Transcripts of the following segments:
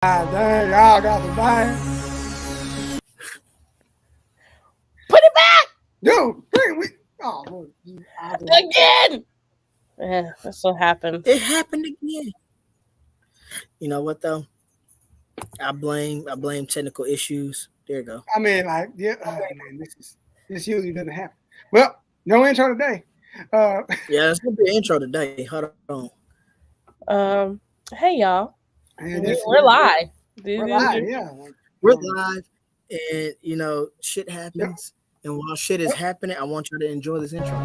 Dang, y'all got the thing. Put it back! Dude, Again! Yeah, that's what happened. It happened again. You know what though? I blame technical issues. There you go. I mean, like, yeah, man, this usually doesn't happen. Well, no intro today. Yeah, it's gonna be an intro today. Hold on. Hey y'all. And We're live. We're live, yeah. We're live, and you know, shit happens. And while shit is happening, I want you to enjoy this intro.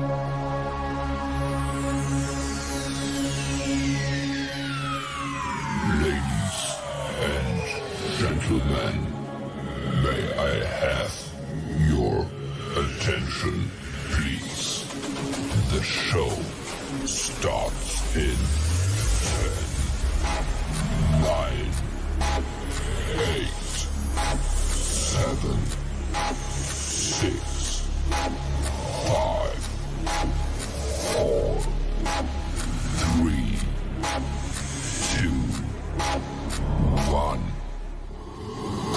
Ladies and gentlemen, may I have your attention, please? The show starts in 10, 9, 8, 7, 6, 5, 4, 3, 2, 1,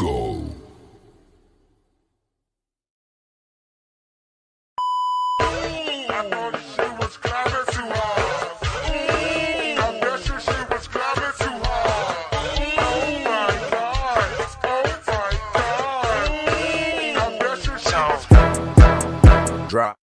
go. Drop.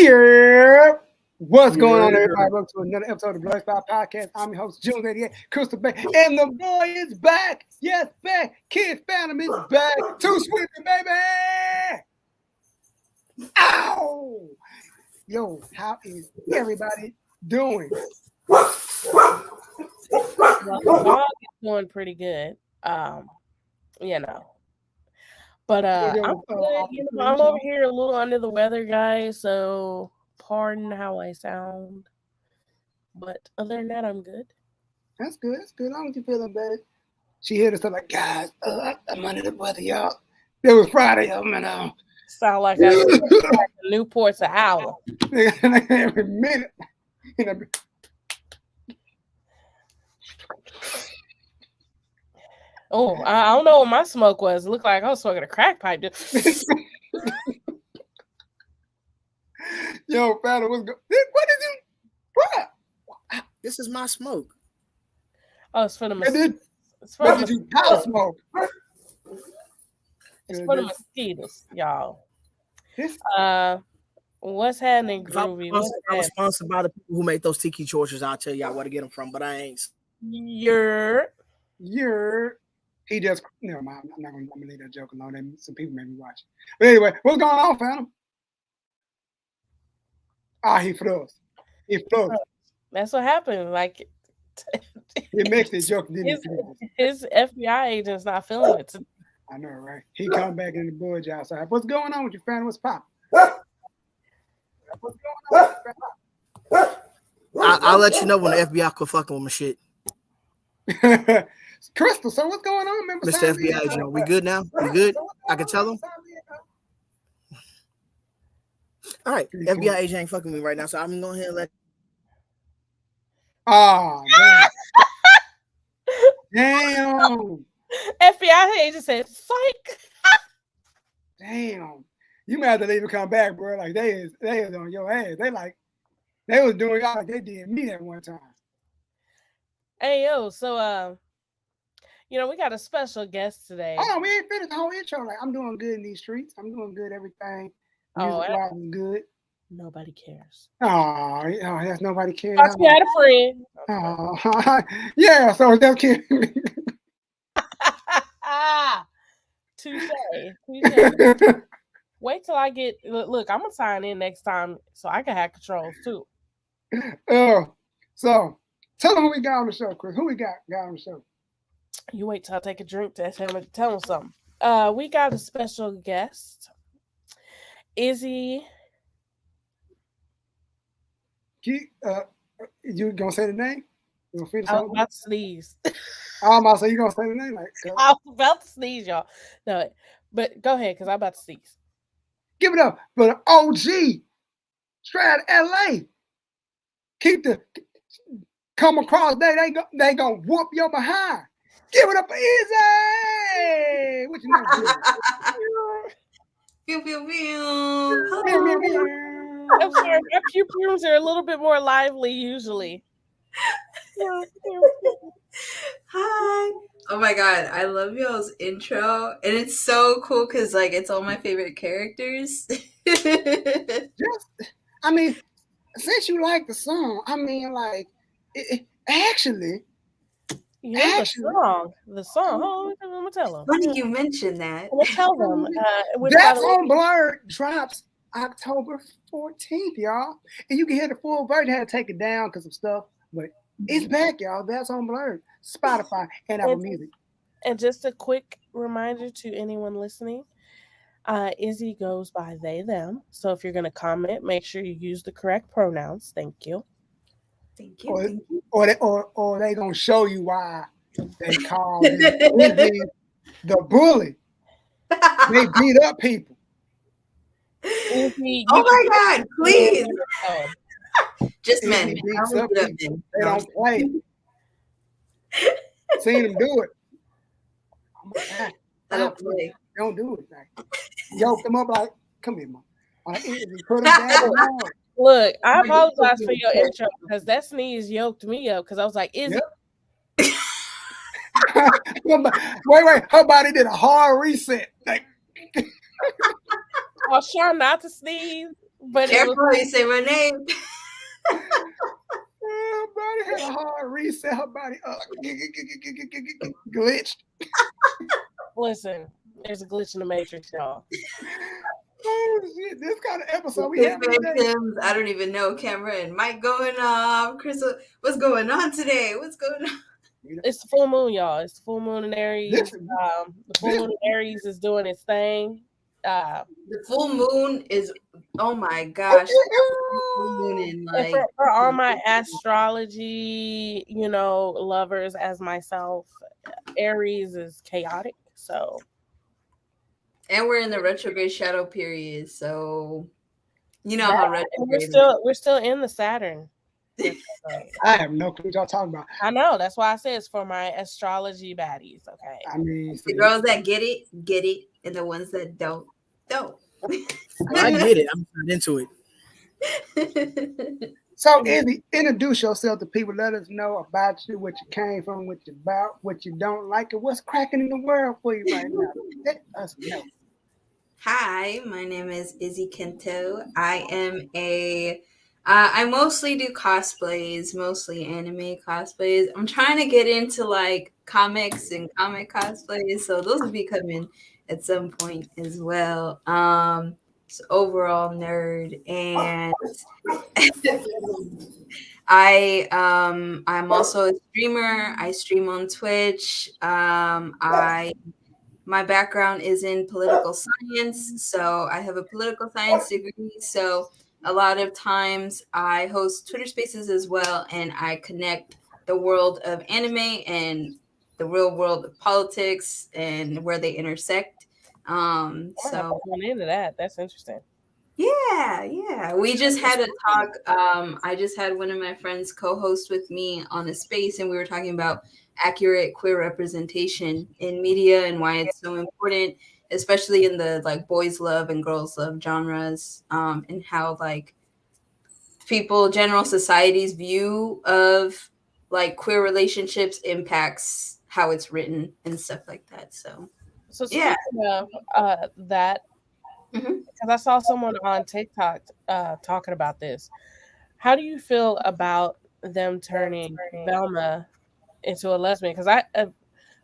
Yeah. What's going on, everybody? Welcome to another episode of the Blerd Podcast. I'm your host, June88, Crystal Bay, and the boy is back. Yes, back. Kid Phantom is back. Too sweet, baby. Ow! Yo, how is everybody doing? Well, the dog is doing pretty good. You know. But I'm good. You know, I'm over here a little under the weather, guys, so pardon how I sound. But other than that, I'm good. That's good. That's good. As long as you feeling better. She hit us up like, guys, I'm under the weather, y'all. It was Friday, man. Sound like I Newport's an owl. Every minute. You know, oh, I don't know what my smoke was. It looked like I was smoking a crack pipe. Yo, Phantom, what's good? What did you? What? This is my smoke. Oh, it's for the Did you house smoke? It's for the mosquitoes, y'all. What's happening, Groovy? I was sponsored by the people who make those tiki torches. I'll tell y'all where to get them from, but I ain't. You're. He just, never mind. I'm gonna leave that joke alone. Some people may be watching. But anyway, what's going on, Phantom? He froze. That's what happened. Like, he makes the joke. His FBI agent's not feeling it. I know, right? He come back in the boy outside. What's going on with you, Phantom? What's popping? What's going on with you, I'll let you know when the FBI quit fucking with my shit. Crystal, so what's going on, man? Mr. FBI agent, we good now? We good? I can tell them? All right, FBI agent ain't fucking me right now, so I'm going ahead and let. Oh, damn. FBI agent said, "Psych." Damn. You might have to leave and come back, bro. Like they is on your ass. They was doing y'all like they did me that one time. Hey yo, so you know, we got a special guest today. Oh, we ain't finished the whole intro. Like, I'm doing good in these streets. I'm doing good, everything. Music is good. Nobody cares. Oh, that's nobody cares. I had a friend. Oh, yeah, so that's kidding. Touche. Wait till I get. Look, I'm gonna sign in next time so I can have controls too. So tell them who we got on the show, Chris. Who we got on the show? You wait till I take a drink to tell him something. We got a special guest, Izzy. You gonna say the name? You gonna finish I was something? about to sneeze. I'm about to say you gonna say the name. Like, I was about to sneeze, y'all. No, but go ahead, because I'm about to sneeze. give it up for the OG, straight out of LA. Keep the come across they gonna whoop your behind. Give it up for Izzy. What you name? Pew, pew, pew. I'm sorry, my pew-pews are a little bit more lively usually. Hi. Oh my god, I love y'all's intro, and it's so cool because like it's all my favorite characters. I mean, since you like the song, I mean, like, actually. Yeah, the song. Oh, I'm gonna tell them. Funny you mentioned that. I'm gonna tell them. That's on Blerd. Drops October 14th, y'all, and you can hear the full version. Had to take it down because of stuff, but it's back, y'all. That's on Blerd, Spotify, and Apple Music. And just a quick reminder to anyone listening, Izzy goes by they, them. So if you're going to comment, make sure you use the correct pronouns. Thank you. Thank you. Or they going to show you why they call him Izzy the bully. They beat up people. Izzy, oh my God, please. Just men. They don't play. Seen them do it. Oh my God. I don't play. Don't do it. Like, yoke them up like, come here, mom. Like, put them down. Look, I apologize for your intro because that sneeze yoked me up because I was like, Izzy. Yep. wait. Her body did a hard reset. Like, I was trying not to sneeze, but careful how you say my name. Her body had a hard reset. Her body glitched. Listen, there's a glitch in the matrix, y'all. Oh shit! This kind of episode we have today. I don't even know. Camera and mic going off. Crystal, what's going on today? What's going on? It's the full moon, y'all. It's the full moon in Aries. The full moon in Aries is doing its thing. The full moon is, oh my gosh. Like, for all my astrology, lovers as myself, Aries is chaotic. So, and we're in the retrograde shadow period, so how retrograde. We're still in the Saturn. I have no clue what y'all talking about. I know, that's why I say it's for my astrology baddies. Okay. I mean, the girls that get it, and the ones that don't. I get it. I'm not into it. So, Izzy, introduce yourself to people. Let us know about you, what you came from, what you about, what you don't like, and what's cracking in the world for you right now. Let us know. Hi, my name is IG-IzzyKento. I am I mostly do cosplays, mostly anime cosplays. I'm trying to get into like comics and comic cosplays, so those will be coming at some point as well. So overall nerd, and I'm also a streamer. I stream on Twitch. My background is in political science, so I have a political science degree. So a lot of times I host Twitter Spaces as well, and I connect the world of anime and the real world of politics and where they intersect. So into that. That's interesting. Yeah. We just had a talk. I just had one of my friends co-host with me on a space, and we were talking about accurate queer representation in media and why it's so important, especially in the like boys love and girls love genres, and how like general society's view of like queer relationships impacts how it's written and stuff like that. So speaking of that, because I saw someone on TikTok talking about this. How do you feel about them turning Velma into a lesbian? Because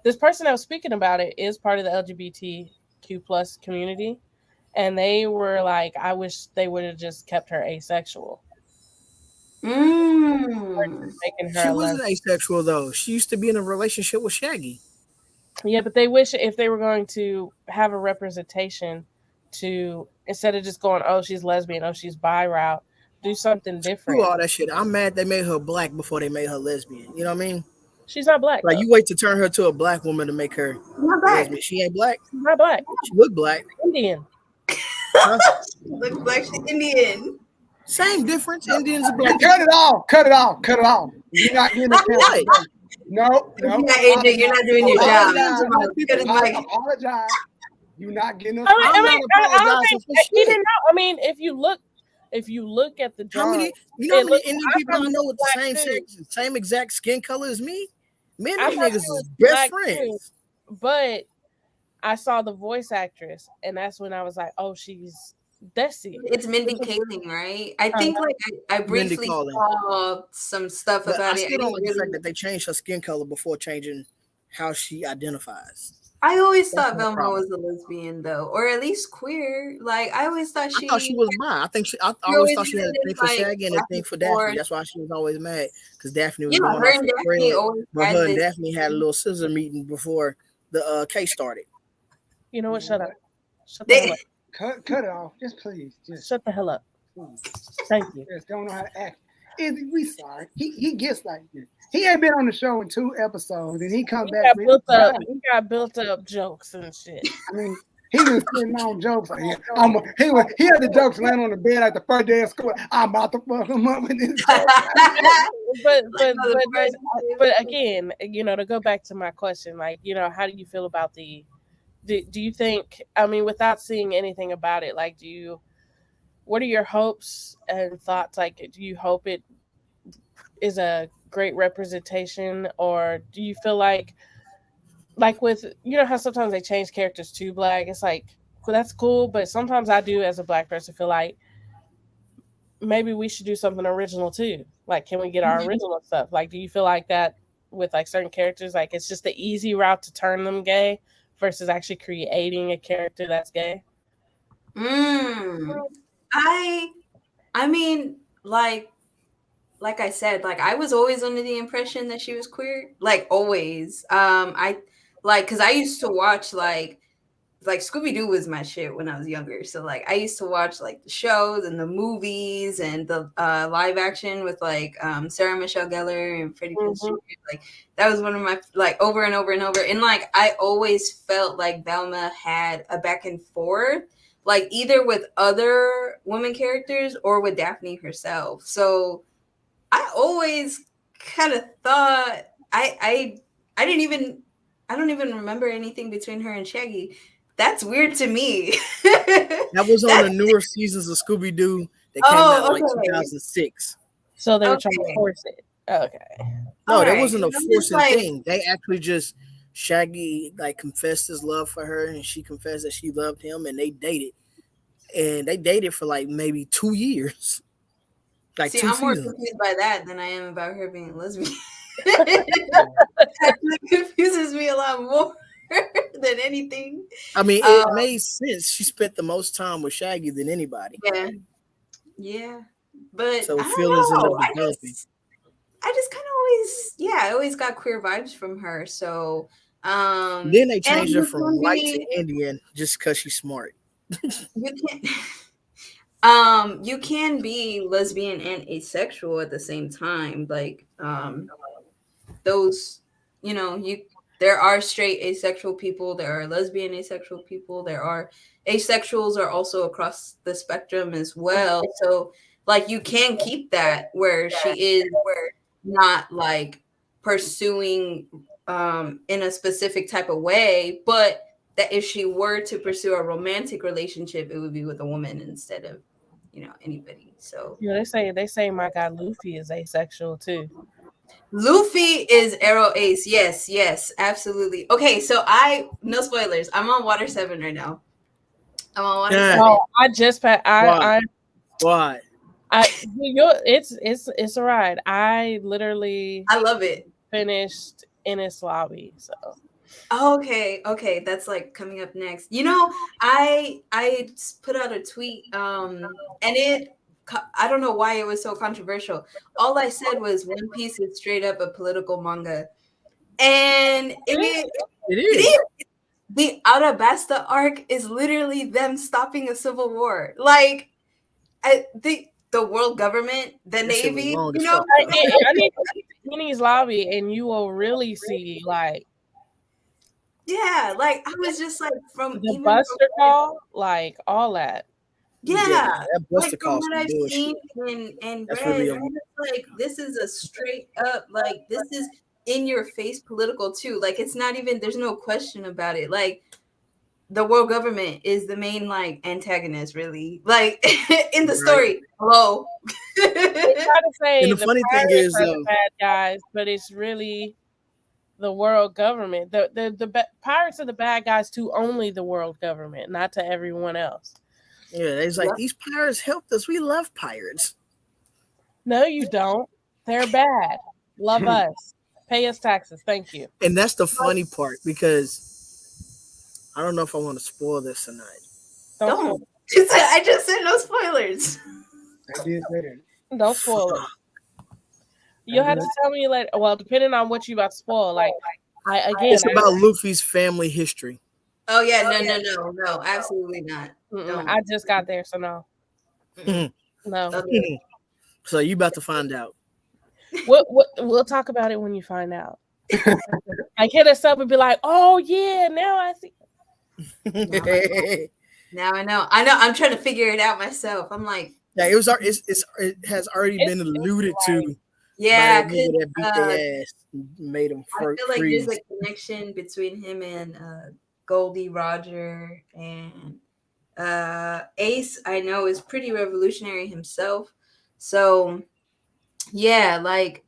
this person that was speaking about it is part of the LGBTQ plus community, and they were like, I wish they would have just kept her asexual. She wasn't asexual though. She used to be in a relationship with Shaggy. Yeah, but they wish if they were going to have a representation to instead of just going, oh, she's lesbian, oh, she's bi route, do something different. Do all that shit. I'm mad they made her black before they made her lesbian. You know what I mean? She's not black. Like Though. you wait to turn her to a black woman to make her Not black. lesbian. She ain't black. She's not black. She look black. Indian. Huh? Looks like she's Indian. Same difference. Indians are black. Cut it off. Cut it off. Cut it off. You're not getting Right. No. Yeah, AJ, you're not doing your job. I apologize. You're not getting us. I don't think he didn't know. I mean, if you look at the drawing, How many Indian people I know with the same exact skin color as me? Me and them niggas is best friends. But I saw the voice actress, and that's when I was like, "Oh, she's Desi." It's Mindy Kaling, right? I think like I briefly saw some stuff about it. I still don't like the fact that they changed her skin color before changing how she identifies. I always thought Velma was a lesbian, though, or at least queer. Like I always thought she. I thought she was bi. I always thought she had a thing for Shaggy and a thing for Daphne. That's why she was always mad because Daphne was going off the trail. But her and Daphne had a little scissor meeting before the case started. You know what? Shut up. Shut the hell up. Cut it off. Just please. Just shut the hell up. Thank you. Just don't know how to act. We sorry. He gets like this. He ain't been on the show in 2 episodes, and he come back. He got built up jokes and shit. I mean, he was sitting on jokes. Like, he had the jokes laying on the bed like the first day of school. I'm about to fuck him up with this. but again, to go back to my question, like, how do you feel about do you think? I mean, without seeing anything about it, like, what are your hopes and thoughts? Like, do you hope it is a great representation, or do you feel like with how sometimes they change characters to black? It's like, well, that's cool, but sometimes I do as a black person feel like maybe we should do something original too. Like, can we get our original stuff? Like, do you feel like that with like certain characters? Like, it's just the easy route to turn them gay versus actually creating a character that's gay? I mean, like I said, like I was always under the impression that she was queer, like always. Because I used to watch like Scooby-Doo was my shit when I was younger. So like I used to watch like the shows and the movies and the live action with like Sarah Michelle Gellar and Freddie Prinze Jr. Like that was one of my like over and over and over. And like I always felt like Velma had a back and forth, like either with other women characters or with Daphne herself. So I always kind of thought I don't even remember anything between her and Shaggy. That's weird to me. That was on the newer seasons of Scooby-Doo that came out like 2006. So they were trying to force it. Okay. No, that wasn't a forcing thing. They actually just Shaggy like confessed his love for her, and she confessed that she loved him, and they dated. And they dated for like maybe 2 years. Like see, I'm more confused by that than I am about her being a lesbian. It confuses me a lot more than anything. I mean, it made sense. She spent the most time with Shaggy than anybody. Yeah. But so I feelings don't know. end up developing. I just kind of I always got queer vibes from her. So then they changed her from white to Indian just because she's smart. You can be lesbian and asexual at the same time. Like those, there are straight asexual people, there are lesbian asexual people, there are asexuals are also across the spectrum as well. So like you can keep that where she is not like pursuing in a specific type of way, but that if she were to pursue a romantic relationship, it would be with a woman instead of anybody. So they say my guy Luffy is asexual too. Luffy is Arrow Ace. Yes, absolutely. Okay, so no spoilers. I'm on Water 7 right now. I'm on Water 7. Oh, I just passed. Why? It's a ride. I love it. Finished Enies Lobby, so. Okay, that's like coming up next. I put out a tweet, and I don't know why it was so controversial. All I said was One Piece is straight up a political manga. And It it is. is. The Arabasta arc is literally them stopping a civil war. Like, the world government, the That shit was Navy, long you as know? fuck, though. I need to see Kenny's lobby, and you will really see like Yeah, like I was just like the Buster call, like all that. yeah, that like Buster from call what some I've bullshit. seen and That's read, really I'm just like, this is a straight up, like, this is in your face political too. Like, it's not even, there's no question about it. Like, the world government is the main like antagonist, really. Like in the story. Hello. They try to say And the the funny thing pirates is, are the bad guys, but it's really the world government. The pirates are the bad guys to only the world government, not to everyone else. yeah, it's like these pirates helped us. We love pirates. No, you don't. They're bad. Love us. Pay us taxes. Thank you. And that's the funny part, because I don't know if I want to spoil this tonight. Don't. I just said no spoilers. I did say that. Don't spoil it. You'll have to tell me later. Well, depending on what you about to spoil. Like, It's about Luffy's family history. Oh yeah, no, absolutely not. I just got there, so no. No. So you about to find out. We'll talk about it when you find out. Like, hit us up and be like, "Oh yeah, now I see." Now I know. I'm trying to figure it out myself. I'm like, yeah, it has already been alluded to. Yeah, by that nigga that beat their ass, made him I feel like freeze. there's a connection between him and Goldie Roger, and Ace. I know is pretty revolutionary himself. So yeah, like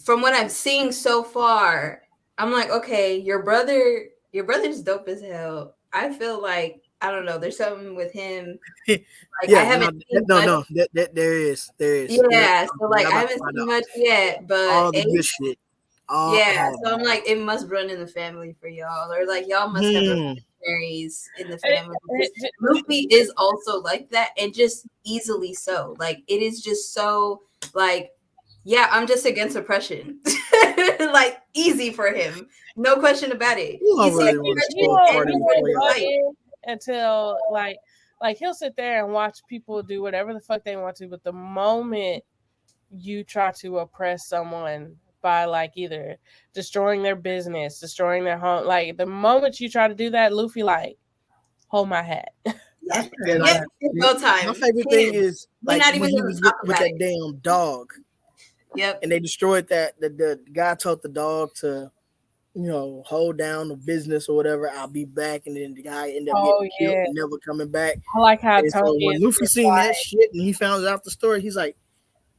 from what I'm seeing so far, I'm like, okay, your brother's dope as hell. I feel like, I don't know, there's something with him. Like, yeah, I haven't seen no, there is. Yeah, so like I haven't seen much yet, but all the good shit. So I'm like, it must run in the family for y'all, or like y'all must have revolutionaries in the family. Luffy is also like that, and just easily so. Like, it is just so like, yeah, I'm just against oppression. Like, easy for him, no question about it. He won't until like he'll sit there and watch people do whatever the fuck they want to, but the moment you try to oppress someone by like either destroying their business, destroying their home, like the moment you try to do that, Luffy like, hold my hat. Yeah, no time. My favorite thing is like not when even he was with that damn dog. Yep. And they destroyed that. The guy told the dog to, hold down the business or whatever. I'll be back, and then the guy ended up getting killed and never coming back. I like how so when Luffy seen that shit and he found out the story, he's like,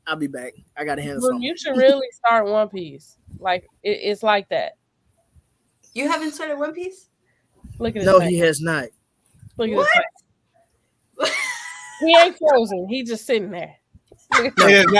"I'll be back. I gotta handle something." You should really start One Piece. Like it's like that. You haven't started One Piece? Look at no, he has not. Look at this. He ain't frozen. He just sitting there. Anything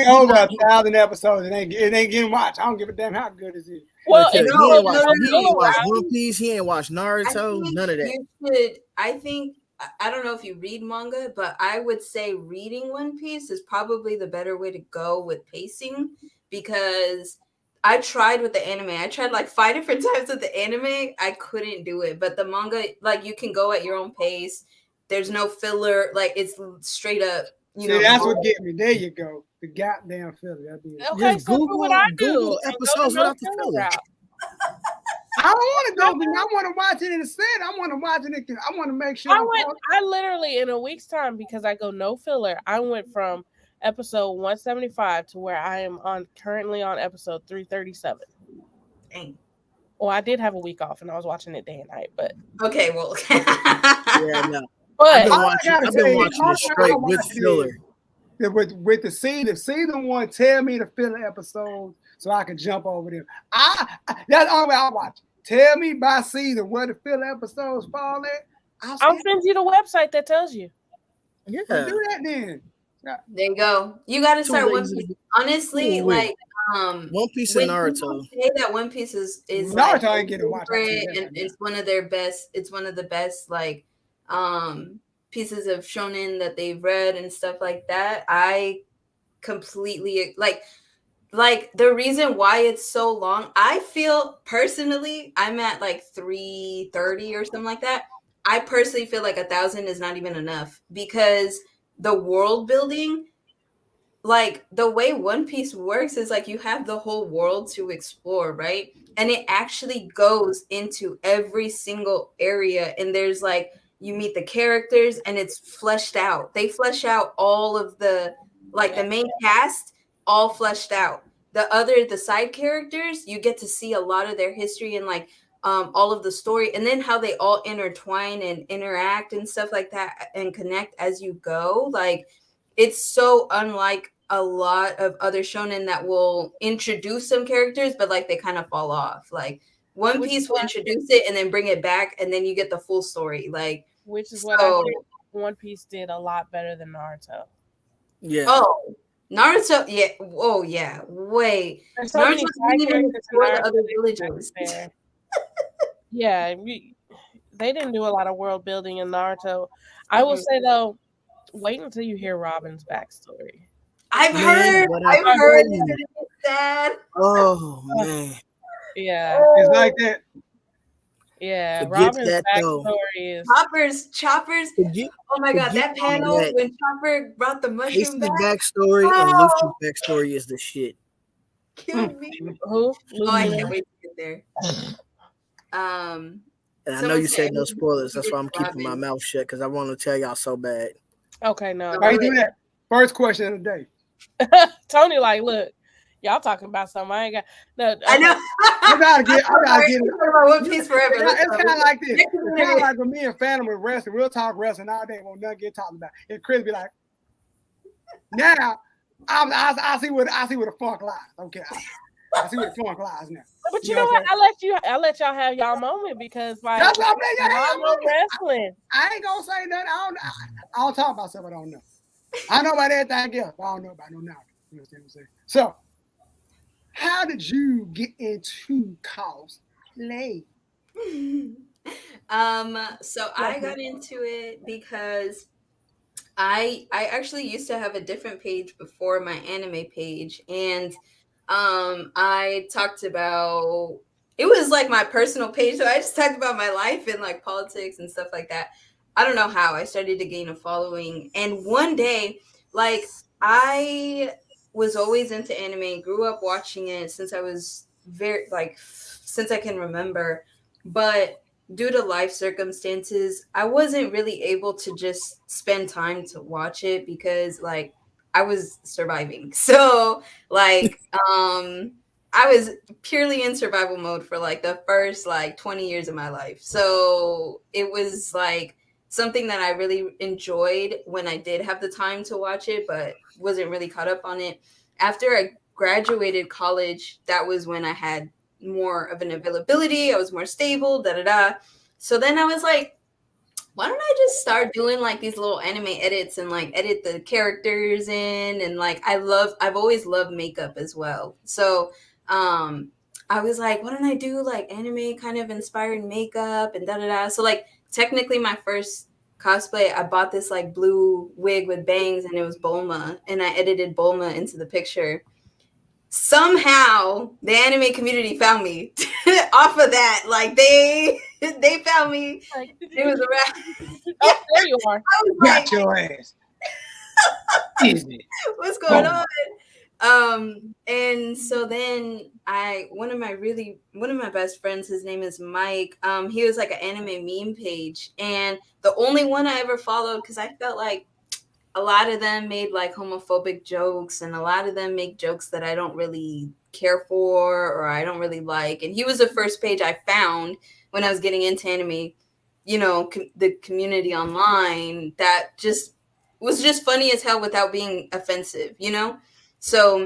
over 1,000 episodes, it ain't getting watched. I don't give a damn how good it is. Well, he ain't watched One Piece. He ain't watched Naruto. None of that. You should. I think. I don't know if you read manga, but I would say reading One Piece is probably the better way to go with pacing, because I tried with the anime. I tried like 5 different times with the anime. I couldn't do it. But the manga, like, you can go at your own pace. There's no filler. Like, it's straight up. That's what get me. There you go. The goddamn filler. Okay, just so what I do. Google episodes without the filler. I don't want to go. I want to watch it instead. I want to watch it. I want to make sure. I literally, in a week's time, because I go no filler, I went from episode 175 to where I am currently on episode 337. Dang. Well, I did have a week off and I was watching it day and night, but okay, well, yeah, no. But I've been watching it straight with filler. With the season, if season 1 tell me the filler episodes so I can jump over them. That's the only way I watch it. Tell me by season where the filler episodes fall at. I'll send you the website that tells you. Yeah. Well, do that then. There you go. You got to start One Piece. Honestly, like One Piece and Naruto. Say that One Piece is Naruto like, ain't getting watched. And it's one of their best. It's one of the best like pieces of shonen that they've read and stuff like that. I completely like. like the reason why it's so long, I feel personally, I'm at like 330 or something like that. I personally feel like 1,000 is not even enough because the world building, like the way One Piece works is like you have the whole world to explore, right? And it actually goes into every single area, and there's like you meet the characters and it's fleshed out. They flesh out all of the like the main cast, all fleshed out. The side characters, you get to see a lot of their history and like all of the story, and then how they all intertwine and interact and stuff like that and connect as you go. Like it's so unlike a lot of other shonen that will introduce some characters, but like they kind of fall off. Like One Piece will introduce it and then bring it back, and then you get the full story. Like, which is what I think One Piece did a lot better than Naruto. Yeah. Oh, Naruto. Yeah. Oh, yeah. Wait. There's so Naruto many didn't even explore the other villages. Yeah, they didn't do a lot of world building in Naruto. I will say though, wait until you hear Robin's backstory. I've heard it's sad. Oh man. Yeah. It's like that. Yeah. Forget Robin's that, backstory is Choppers. Oh my god, that panel when Chopper brought the mushroom back. backstory and Luffy's backstory is the shit. Killed me. Who? Oh, I can't wait to get there. And I know you said no spoilers. That's why I'm keeping my mouth shut because I want to tell y'all so bad. Okay, no. Why you do that? First question of the day. Tony, like, look, y'all talking about something I ain't got. No, okay. I know. I gotta get it. About One Piece forever. It's kind of like this. It's kind of like when me and Phantom with wrestling. We'll talk wrestling all day. Won't nothing get talked about. And Chris be like, now I see where the funk lies. Okay, I see where the funk lies now. But you know what? I let y'all have y'all moment because like that's what I know wrestling. I ain't gonna say nothing. I don't talk about stuff I don't know. I know about everything else, but I don't know about no knowledge. You understand what I'm saying? So, how did you get into cosplay? So I got into it because I actually used to have a different page before my anime page, and I talked about, it was like my personal page, so I just talked about my life and like politics and stuff like that. I don't know how I started to gain a following, and one day, like I was always into anime, grew up watching it since I was since I can remember, but due to life circumstances, I wasn't really able to just spend time to watch it because like I was surviving. So like I was purely in survival mode for like the first like 20 years of my life. So it was like something that I really enjoyed when I did have the time to watch it, but wasn't really caught up on it. After I graduated college, that was when I had more of an availability. I was more stable, So then I was like, why don't I just start doing like these little anime edits and like edit the characters in, and like I've always loved makeup as well. So I was like, why don't I do like anime kind of inspired makeup and So like technically my first cosplay, I bought this like blue wig with bangs and it was Bulma, and I edited Bulma into the picture. Somehow the anime community found me off of that. Like they found me. It was around. Oh, there you are. I was Got like, your ass. Easy. What's going on? And so then one of my best friends, his name is Mike. He was like an anime meme page, and the only one I ever followed because I felt like a lot of them made like homophobic jokes, and a lot of them make jokes that I don't really care for or I don't really like. And he was the first page I found when I was getting into anime, you know, the community online that just was just funny as hell without being offensive, you know? So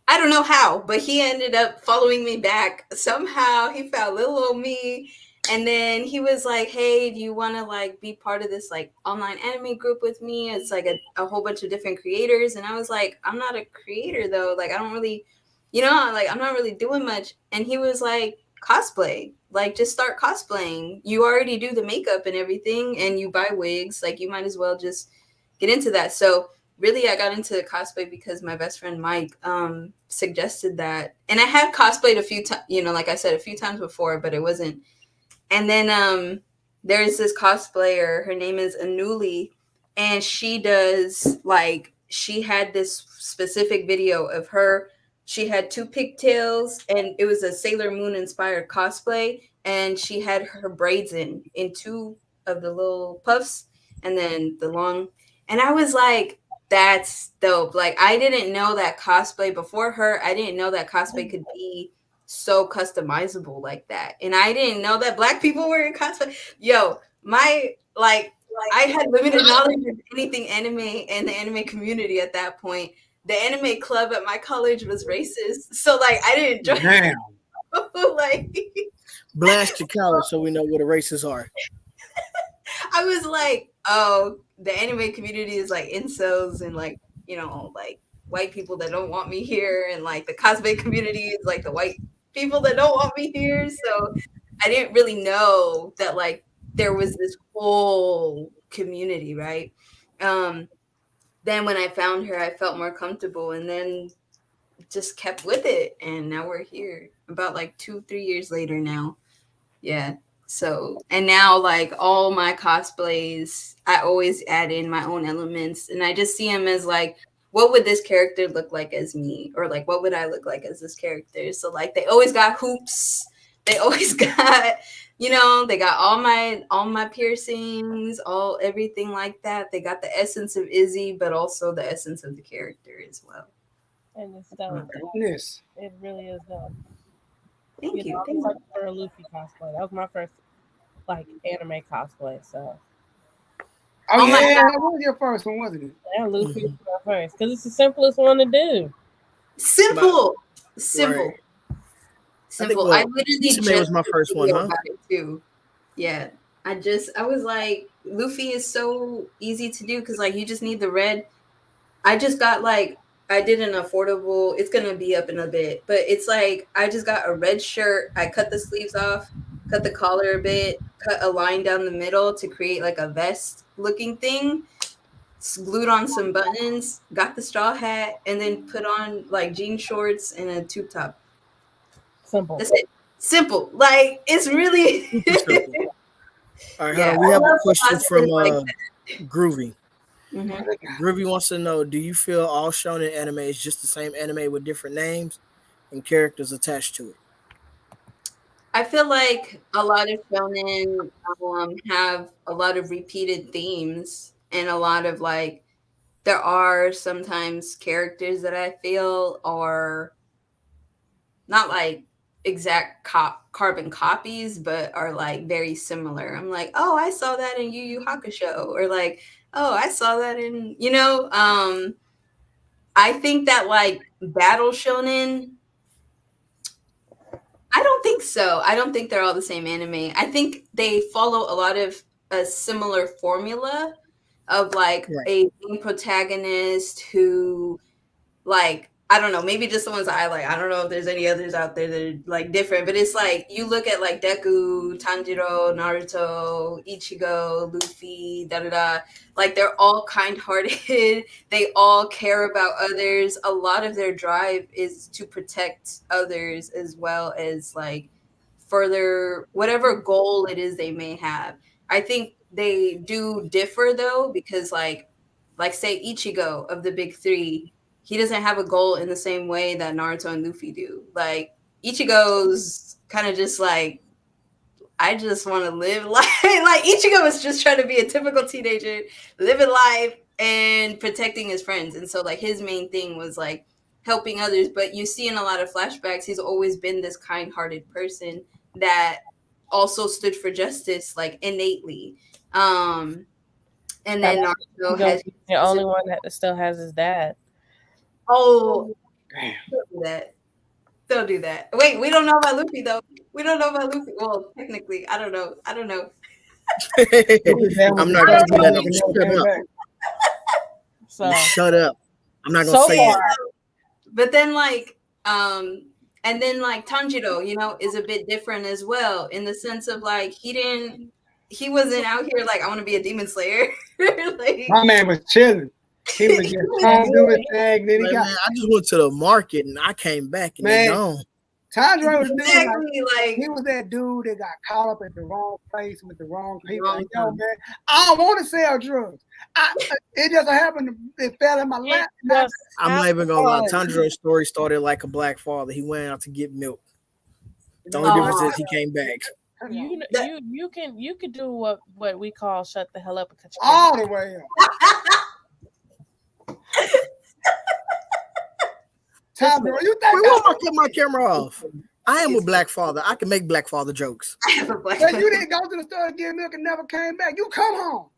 I don't know how, but he ended up following me back. Somehow he found little old me. And then he was like, hey, do you want to like be part of this like online anime group with me? It's like a whole bunch of different creators. And I was like, I'm not a creator though. Like, I don't really, you know, like I'm not really doing much. And he was like, cosplay, like just start cosplaying. You already do the makeup and everything and you buy wigs. Like you might as well just get into that. So really I got into cosplay because my best friend Mike suggested that, and I had cosplayed a few times, like I said, a few times before, but it wasn't. And then there's this cosplayer, her name is Anuli, and she does she had this specific video of her. She had 2 pigtails, and it was a Sailor Moon inspired cosplay, and she had her braids in 2 of the little puffs, and then the long. And I was like, that's dope. Like, I didn't know that cosplay before her. I didn't know that cosplay could be so customizable like that. And I didn't know that Black people were in cosplay. Yo, I had limited knowledge of anything anime and the anime community at that point. The anime club at my college was racist, so I didn't join. Damn. Blast your college so we know what the races are. I was like, oh, the anime community is incels and white people that don't want me here, and the cosplay community is the white people that don't want me here. So I didn't really know that there was this whole community, right? Then when I found her, I felt more comfortable, and then just kept with it, and now we're here about 2-3 years later now. Yeah. So, and now all my cosplays, I always add in my own elements, and I just see them as what would this character look like as me, or what would I look like as this character? So they always got hoops, they always got they got all my piercings, everything like that. They got the essence of Izzy, but also the essence of the character as well. And it's dope. Yes. It really is dope. Thank you. I was for a Luffy cosplay. That was my first anime cosplay. So. Oh yeah, that was your first one, wasn't it? Yeah, Luffy was my first because it's the simplest one to do. Simple. Right. Simple. I literally just was my first one, huh? About it too. Yeah. I was like, Luffy is so easy to do because you just need the red. I just got I did an affordable, it's gonna be up in a bit, but it's I just got a red shirt. I cut the sleeves off, cut the collar a bit, cut a line down the middle to create a vest looking thing, glued on some buttons, got the straw hat, and then put on jean shorts and a tube top. Simple. That's it. Simple. It's really simple. All right, yeah, we have a question from Groovy. Mm-hmm. Groovy wants to know, do you feel all shonen anime is just the same anime with different names and characters attached to it? I feel like a lot of shonen have a lot of repeated themes, and a lot of there are sometimes characters that I feel are not exact carbon copies, but are very similar. I'm oh, I saw that in Yu Yu Hakusho, or oh, I saw that in I think that battle shonen, I don't think so. I don't think they're all the same anime. I think they follow a lot of a similar formula of right. a main protagonist who I don't know, maybe just the ones I like. I don't know if there's any others out there that are different, but it's you look at Deku, Tanjiro, Naruto, Ichigo, Luffy, they're all kind-hearted. They all care about others. A lot of their drive is to protect others, as well as further whatever goal it is they may have. I think they do differ though, because say Ichigo of the big three, he doesn't have a goal in the same way that Naruto and Luffy do. Ichigo's kind of just I just want to live life. Ichigo was just trying to be a typical teenager, living life and protecting his friends. And so his main thing was helping others. But you see in a lot of flashbacks, he's always been this kind-hearted person that also stood for justice innately. And then Naruto has the only one that still has his dad. Oh, damn! Don't do that. Wait, we don't know about Luffy though. We don't know about Luffy. Well, technically, I don't know. I'm not going to do that. Shut up. I'm not going to say it. But then and then Tanjiro, is a bit different as well, in the sense of he wasn't out here I want to be a demon slayer. My man was chilling. He was just trying to do his thing. Then he got. Man, I just went to the market and I came back and they gone. Tanjiro was exactly like he was that dude that got caught up at the wrong place with the wrong people. Like, yo, man, I don't want to sell drugs. It just happened. It fell in my lap. I'm not even gonna lie. Tanjiro's story started like a black father. He went out to get milk. The only difference is he came back. You can do what we call shut the hell up and cut your all the way up. Tanjiro, you think why am I cut my camera off? I am a black father. I can make black father jokes. You didn't go to the store to get milk and never came back. You come home.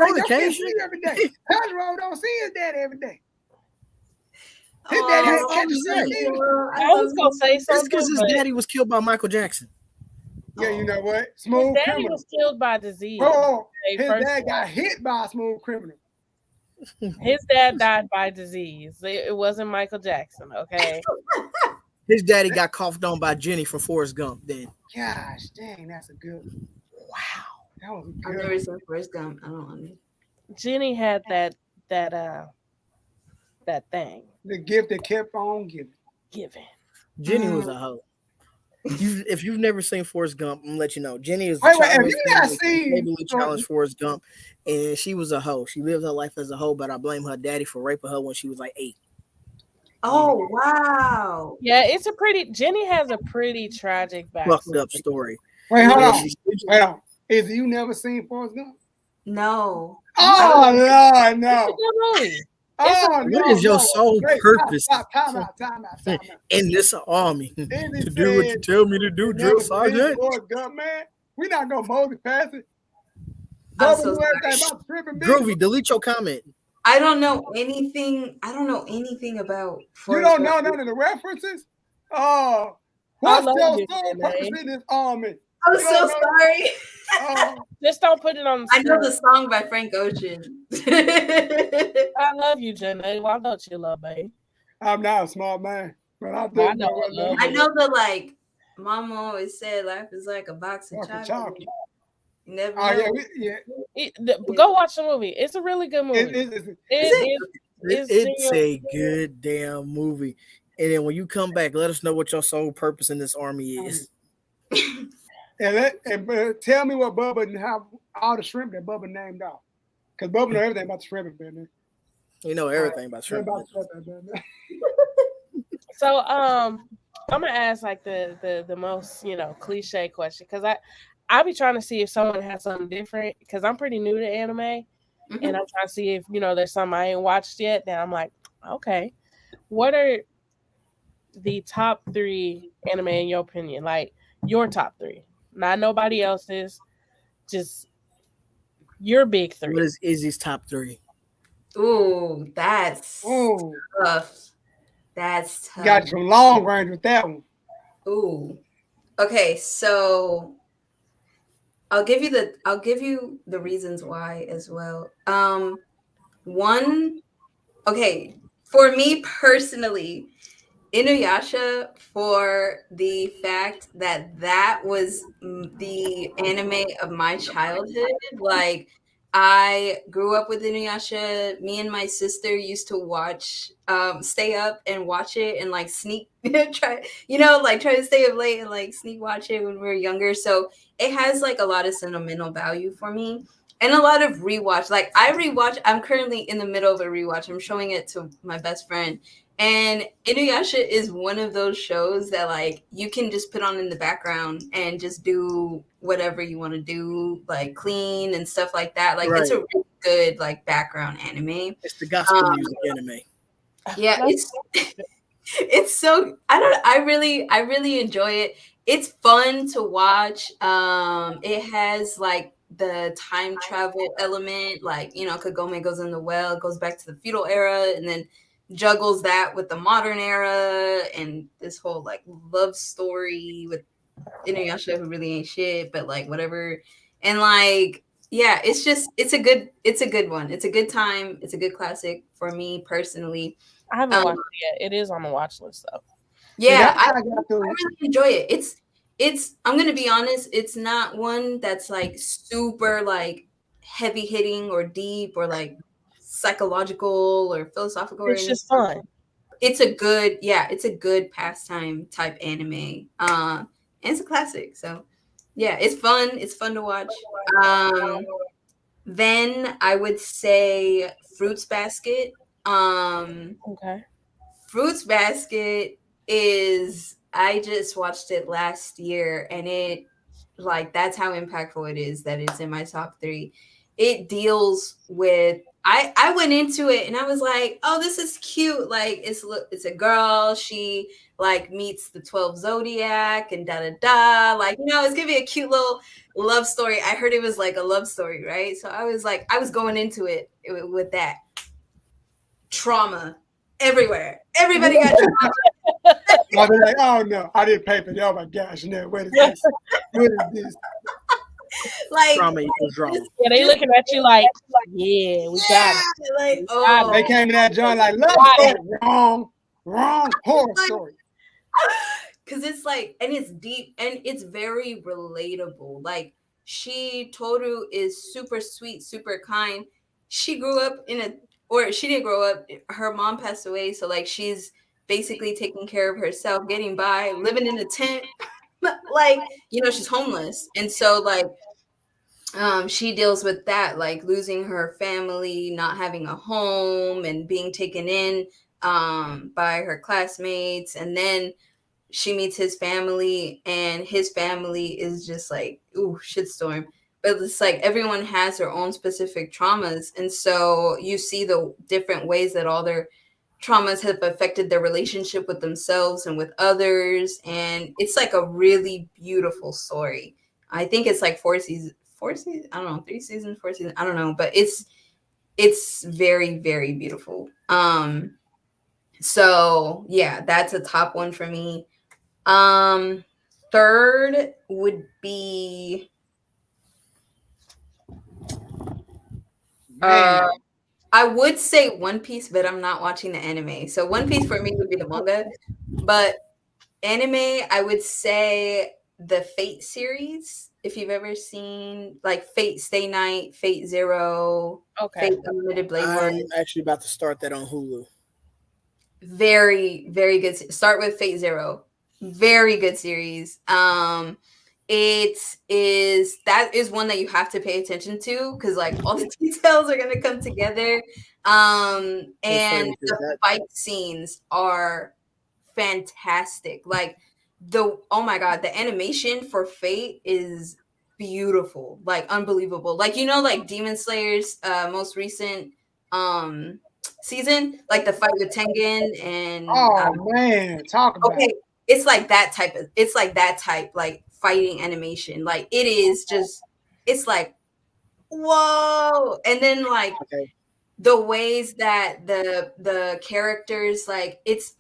On occasion. Every day. Tanjiro don't see his dad every day. His daddy had I was gonna say something. That's because his daddy was killed by Michael Jackson. Yeah, you know what? Smooth his daddy criminal was killed by disease. His dad got hit by a smooth criminal. His dad died by disease. It wasn't Michael Jackson, okay? His daddy got coughed on by Jenny from Forrest Gump. Then, gosh, dang, that's a good. Wow, that was good. I've never seen Forrest Gump. I don't know. Jenny had that thing. The gift that kept on giving. Jenny was a hoe. If you've never seen Forrest Gump, I'm gonna let you know. Jenny is challenged Forrest Gump, and she was a hoe. She lived her life as a hoe, but I blame her daddy for raping her when she was like 8. Oh wow! Yeah, Jenny has a pretty tragic fucked up story. Wait, hold on. Is you never seen Forrest Gump? No. Oh Lord, no. It's a good movie. What is your sole purpose Time out. in this army? To do what you tell me to do, drill sergeant? Man, we're not gonna boldly pass it. Groovy, delete your comment. I don't know anything about You don't know none of the references? Oh, what's your sole purpose in this army? I'm so sorry. Just don't put it on the screen. I know the song by Frank Ocean. I love you, Jenny. Why don't you love me? I'm not a smart man, but I know the like. Mama always said life is like a box of chocolate. You never know. Go watch the movie. It's a really good movie. It's a good damn movie. And then when you come back, let us know what your sole purpose in this army is. And tell me what Bubba and how all the shrimp that Bubba named off. Because Bubba know everything about the shrimp, man. You know everything about shrimp. So I'm gonna ask like the most cliche question, because I be trying to see if someone has something different, because I'm pretty new to anime, and I'm trying to see if there's something I ain't watched yet. Then I'm like, okay, what are the top 3 anime in your opinion? Like your top 3, not nobody else's, just your big 3. What is Izzy's top 3? Ooh, that's tough. That's tough. You got some long range with that one. Ooh. Okay, so I'll give you the reasons why as well. One, okay, for me personally, Inuyasha, for the fact that was the anime of my childhood. Like, I grew up with Inuyasha. Me and my sister used to stay up and watch it and like sneak try to stay up late and like sneak watch it when we were younger. So it has like a lot of sentimental value for me and a lot of rewatch. Like I'm currently in the middle of a rewatch. I'm showing it to my best friend. And Inuyasha is one of those shows that like you can just put on in the background and just do whatever you want to do, like clean and stuff like that. Like It's a really good like background anime. It's the gospel music anime. Yeah, it's so I really enjoy it. It's fun to watch. It has like the time travel element, like Kagome goes in the well, goes back to the feudal era, and then juggles that with the modern era and this whole like love story with Inuyasha, who really ain't shit, but like whatever. And like, yeah, it's a good one. It's a good time. It's a good classic for me personally. I haven't watched it yet. It is on the watch list though. Yeah, I really enjoy it. It's I'm gonna be honest, it's not one that's like super like heavy hitting or deep or like psychological or philosophical. It's just fun. It's a good pastime type anime. And it's a classic. So yeah, it's fun. It's fun to watch. Then I would say Fruits Basket. Okay. Fruits Basket is, I just watched it last year, and it, like, that's how impactful it is that it's in my top 3. It deals with, I went into it and I was like, oh, this is cute. Like, it's a girl. She like meets the 12 zodiac and da da da. Like, it's gonna be a cute little love story. I heard it was like a love story, right? So I was going into it with that trauma everywhere. Everybody got trauma. I'll be like, oh no, I didn't pay for that. Oh my gosh, no, what is this? What is this? Like, Trauma equals drama. Yeah, they looking at you like, yeah, we got it. Like, got They came in that joint like, love story. Wrong, horror story. Because it's like, and it's deep and it's very relatable. Like, Toru is super sweet, super kind. She grew up she didn't grow up. Her mom passed away. So like, she's basically taking care of herself, getting by, living in a tent. Like, she's homeless. And so like, she deals with that, like losing her family, not having a home, and being taken in by her classmates. And then she meets his family, and his family is just like, ooh, shitstorm. But it's like everyone has their own specific traumas. And so you see the different ways that all their traumas have affected their relationship with themselves and with others. And it's like a really beautiful story. I think it's like 4 seasons, I don't know, 3 seasons, 4 seasons, I don't know, but it's very, very beautiful. So yeah, that's a top one for me. Third would be I would say One Piece, but I'm not watching the anime. So One Piece for me would be the manga, but anime, I would say the Fate series. If you've ever seen like Fate Stay Night, Fate Zero, Okay. Fate Unlimited Blade I'm Works. actually about to start that on Hulu. Very, very good. Start with Fate Zero. Very good series. That is one that you have to pay attention to, because like all the details are gonna come together. And the fight scenes are fantastic. Like oh my god, the animation for Fate is beautiful, like unbelievable. Like, like Demon Slayer's most recent season, like the fight with Tengen and man, talk about it. It's like that type like fighting animation. Like, it is just, it's like, whoa. And then like the ways that the characters, like, it's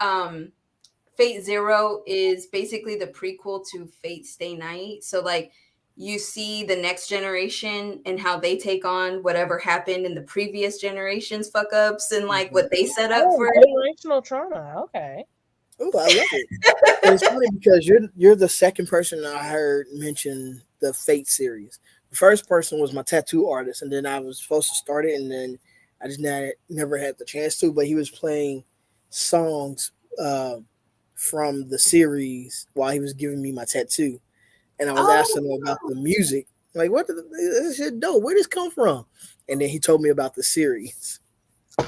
Fate Zero is basically the prequel to Fate Stay Night. So like, you see the next generation and how they take on whatever happened in the previous generation's fuck ups, and like what they set up for generational trauma. Okay. Oh, I love it. And it's funny because you're the second person I heard mention the Fate series. The first person was my tattoo artist, and then I was supposed to start it, and then I just never had the chance to. But he was playing songs from the series while he was giving me my tattoo, and I was asking him about the music. Like, this shit dope? Where did this come from? And then he told me about the series.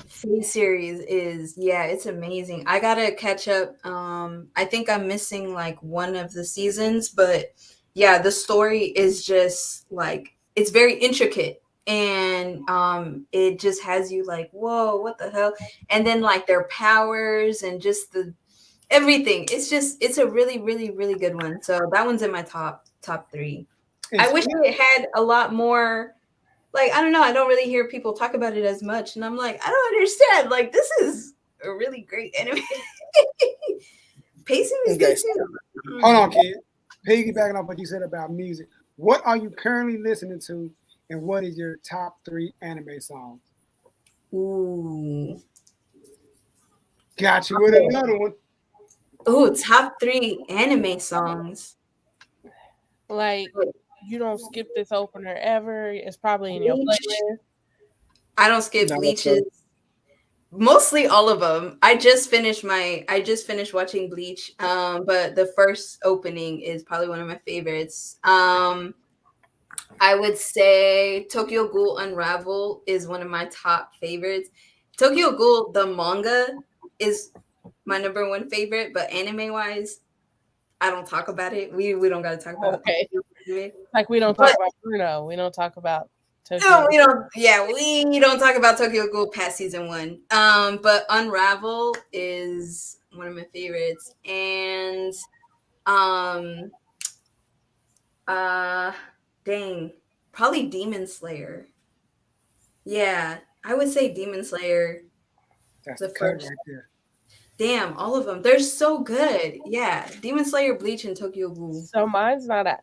Fate series is, it's amazing. I gotta catch up. I think I'm missing like one of the seasons, but yeah, the story is just like, it's very intricate, and it just has you like, whoa, what the hell? And then like their powers and just everything. It's a really, really, really good one. So that one's in my top 3. I wish it had a lot more. Like, I don't know, I don't really hear people talk about it as much, and I'm like, I don't understand. Like, this is a really great anime. Pacing is good too. Hold on, kid. Piggybacking off what you said about music, what are you currently listening to, and what is your top 3 anime songs? Ooh. Got you with another one. Ooh, top 3 anime songs. Like, you don't skip this opener ever. It's probably in your playlist. I don't skip Bleach's Mostly all of them. I just finished watching Bleach. But the first opening is probably one of my favorites. I would say Tokyo Ghoul Unravel is one of my top favorites. Tokyo Ghoul, the manga, is my number one favorite, but anime wise, I don't talk about it. We don't gotta talk about it. Like we don't talk about Bruno. We don't talk about Tokyo. No, we don't. Yeah, we don't talk about Tokyo Ghoul past season 1. But Unravel is one of my favorites, and dang, probably Demon Slayer. Yeah, I would say Demon Slayer. That's the first right there. Damn, all of them. They're so good. Yeah, Demon Slayer, Bleach, and Tokyo Ghoul. So mine's not a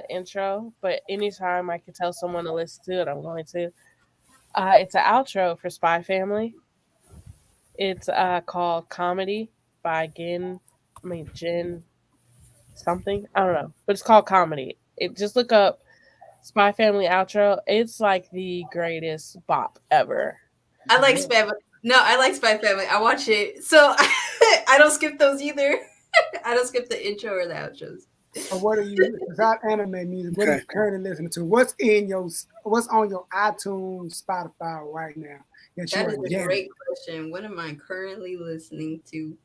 intro, but anytime I can tell someone to listen to it, I'm going to. It's an outro for Spy Family. It's called Comedy by Jen something. I don't know, but it's called Comedy. Just look up Spy Family outro. It's like the greatest bop ever. I like Spy. No, I like Spy Family. I watch it, so I don't skip those either. I don't skip the intro or the outros. So what are you, without anime music, what are you currently listening to? What's on your iTunes, Spotify right now? That is a great question. What am I currently listening to?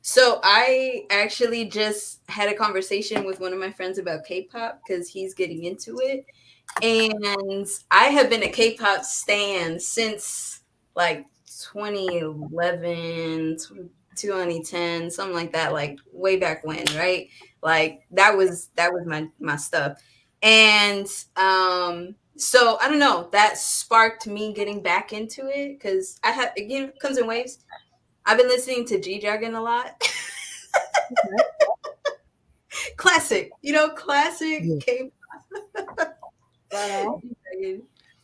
So I actually just had a conversation with one of my friends about K-pop because he's getting into it. And I have been a K-pop stan since like 2011, 2010, something like that, like way back when, right? Like that was my stuff. And so I don't know, that sparked me getting back into it because it comes in waves. I've been listening to G-Dragon a lot. Classic, classic K-pop.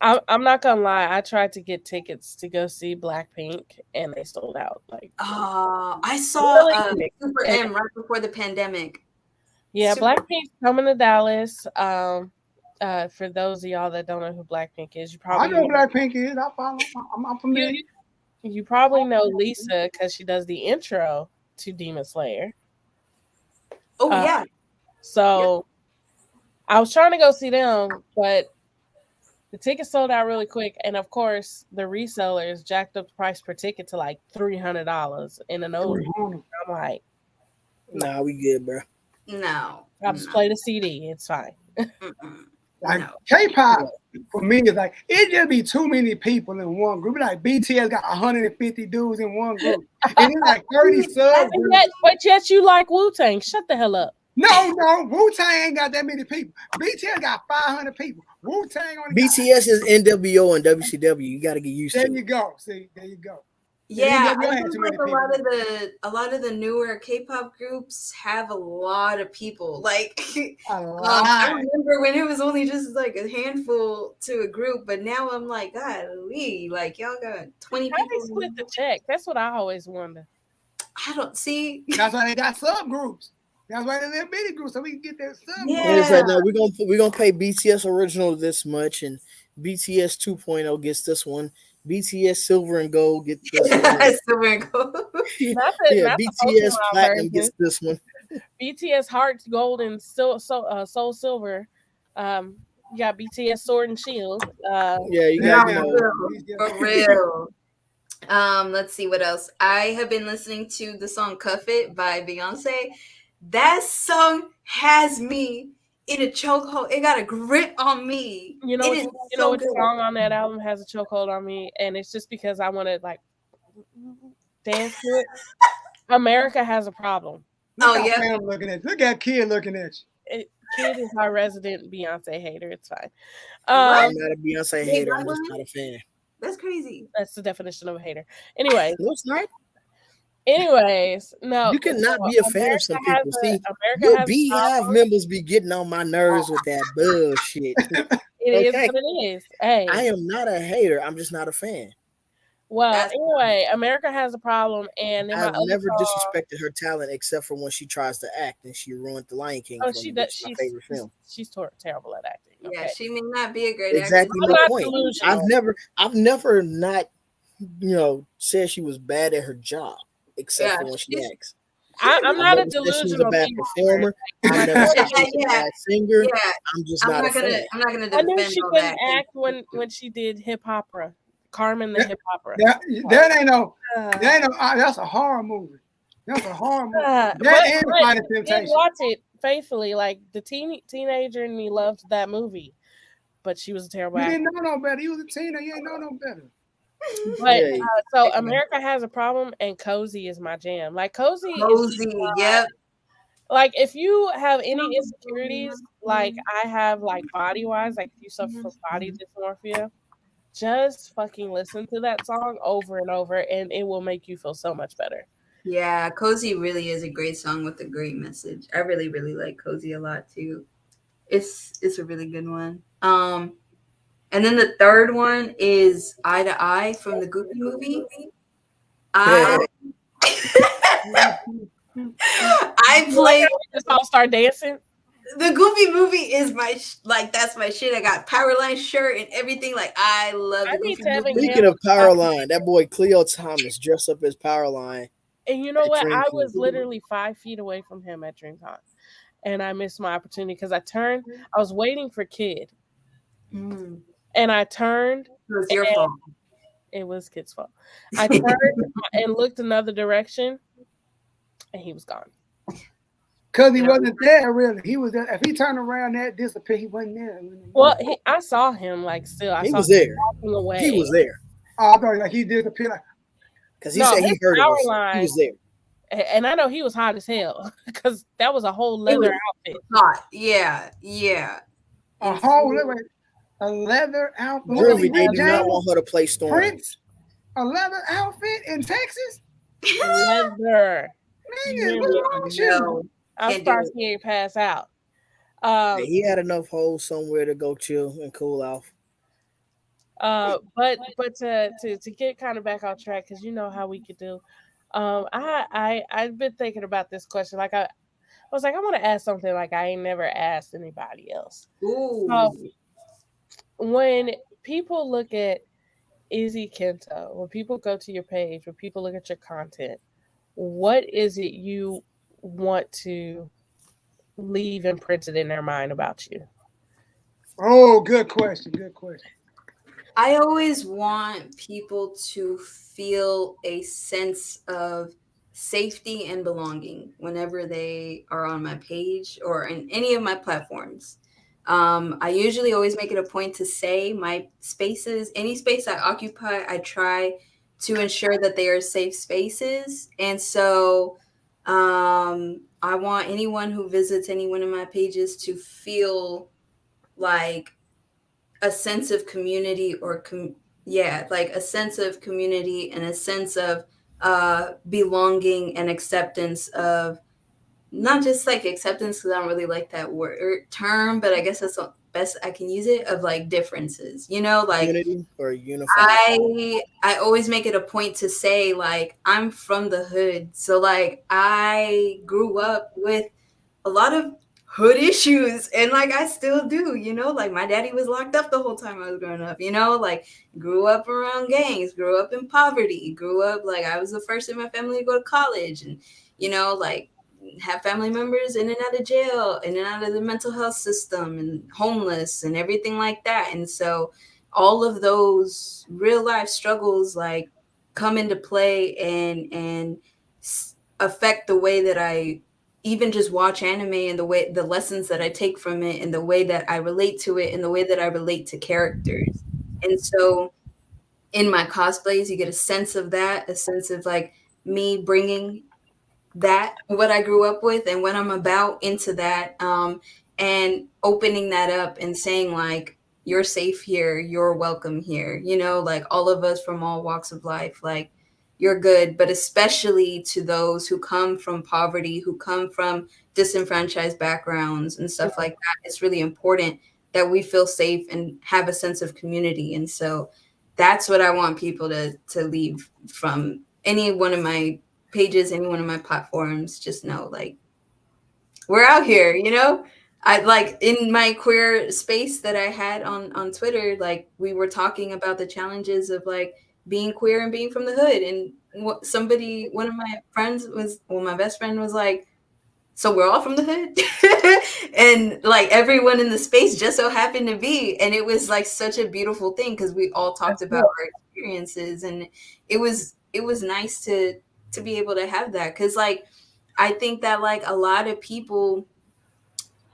I'm not gonna lie. I tried to get tickets to go see Blackpink, and they sold out. Like, I saw Super M right before the pandemic. Yeah, Blackpink's coming to Dallas. For those of y'all that don't know who Blackpink is, you probably I know Blackpink is. I follow. I'm familiar. You probably know Lisa because she does the intro to Demon Slayer. Oh yeah. So I was trying to go see them, but the tickets sold out really quick, and of course, the resellers jacked up the price per ticket to like $300 in an old. I'm like, nah, we good, bro. No, I'll just play the CD. It's fine. Like K-pop for me is like it just be too many people in one group. Like BTS got 150 dudes in one group, and it's like 30 subs. But yet you like Wu-Tang. Shut the hell up. No, Wu-Tang ain't got that many people. BTS got 500 people. Wu-Tang only BTS is NWO and WCW. You got to get used to it. There you go. See, there you go. Yeah, I think like a lot of the newer K-pop groups have a lot of people. Like I remember when it was only just like a handful to a group, but now I'm like, golly, like y'all got 20 people. How they split the check? That's what I always wonder. I don't see. That's why they got subgroups. That's why they're mini groups, so we can get that subgroup. Yeah. It's like, no, we're gonna pay BTS original this much, and BTS 2.0 gets this one. BTS Silver and Gold get this one. Silver and Gold. BTS Platinum gets this one. BTS Heart Gold and Soul Silver. You got BTS Sword and Shield. You got for real. Let's see what else. I have been listening to the song "Cuff It" by Beyonce. That song has me in a chokehold. It got a grip on me. You know what song on that album has a chokehold on me, and it's just because I want to like dance to it. America Has a Problem. Look at Kid looking at you. Kid is our resident Beyonce hater. It's fine. I'm not a Beyonce hater. I'm just not a fan. That's crazy. That's the definition of a hater. Anyway, no, it's not. Anyways, no. You cannot be a fan of some people. See, you Beehive members be getting on my nerves with that bullshit. It is what it is. Hey, I am not a hater. I'm just not a fan. Well, anyway, America Has a Problem, and I've never disrespected her talent except for when she tries to act and she ruined The Lion King. Oh, she does. She's my favorite film. She's terrible at acting. Okay? Yeah, she may not be a great actor. Exactly my point. I've never not said she was bad at her job, except for when she acts. I'm not a She was a delusional bad performer. I never said she was a bad singer. I'm just not a fan. I'm not gonna I knew defend she all couldn't that. act when she did hip opera, Carmen the hip opera. That ain't no. That's a horror movie. That's a horror movie. But did watch it faithfully. Like the teenager in me loved that movie, but she was a terrible actor. You didn't know no better. You was a teenager. You ain't know no better. But so America Has a Problem and Cozy is my jam. Like Cozy, yep. Like if you have any insecurities, like I have, like body wise, like if you suffer from body dysmorphia, just fucking listen to that song over and over, and it will make you feel so much better. Yeah, Cozy really is a great song with a great message. I really, really like Cozy a lot too. It's a really good one. And then the third one is Eye to Eye from the Goofy movie. I played. Just all start dancing. The Goofy movie is that's my shit. I got Powerline shirt and everything. Like I love the Goofy movie. Speaking of Powerline, that boy Cleo Thomas dressed up as Powerline. And you know what? I was literally 5 feet away from him at DreamCon, and I missed my opportunity because I was waiting for Kid, and I turned. It was your fault. It was Kid's fault. I turned and looked another direction, and he was gone. Because he wasn't there, really. He was there. If he turned around, that disappeared. He wasn't there. Well, I saw him still. He was there. Walking away. He was there. Oh, I thought like he disappeared. Because he said he heard it. He was there. And I know he was hot as hell because that was a whole leather outfit. Hot. Yeah. A whole leather outfit. Really, they do not want her to play Storm. Prince? A leather outfit in Texas? Leather. Man, what's wrong with you? I'm surprised he ain't pass out. He had enough holes somewhere to go chill and cool off. But to get kind of back on track, because you know how we could do. I've been thinking about this question. Like I was like, I want to ask something like I ain't never asked anybody else. Ooh. When people look at IzzyKento, when people go to your page, when people look at your content, what is it you want to leave imprinted in their mind about you? Oh, good question. Good question. I always want people to feel a sense of safety and belonging whenever they are on my page or in any of my platforms. I usually always make it a point to say my spaces, any space I occupy, I try to ensure that they are safe spaces. And so I want anyone who visits any one of my pages to feel like a sense of community like a sense of community and a sense of belonging and acceptance of not just like acceptance, because I don't really like that word term, but I guess that's the best I can use it, of like differences, like unity or unified. I always make it a point to say like I'm from the hood, so like I grew up with a lot of hood issues, and like I still do, like my daddy was locked up the whole time I was growing up, like grew up around gangs, grew up in poverty, grew up like I was the first in my family to go to college, and like have family members in and out of jail, in and out of the mental health system, and homeless and everything like that. And so all of those real life struggles like come into play and affect the way that I even just watch anime, and the lessons that I take from it, and the way that I relate to it, and the way that I relate to characters. And so in my cosplays, you get a sense of that, a sense of like me bringing that, what I grew up with and what I'm about, into that, and opening that up and saying like, you're safe here, you're welcome here, like all of us from all walks of life, like you're good. But especially to those who come from poverty, who come from disenfranchised backgrounds and stuff like that, it's really important that we feel safe and have a sense of community. And so that's what I want people to leave from any one of my pages, any one of my platforms. Just know like we're out here, I like in my queer space that I had on Twitter, like we were talking about the challenges of like being queer and being from the hood. And one of my friends my best friend was like, so we're all from the hood. And like everyone in the space just so happened to be, and it was like such a beautiful thing because we all talked about our experiences, and it was nice to be able to have that, because like I think that like a lot of people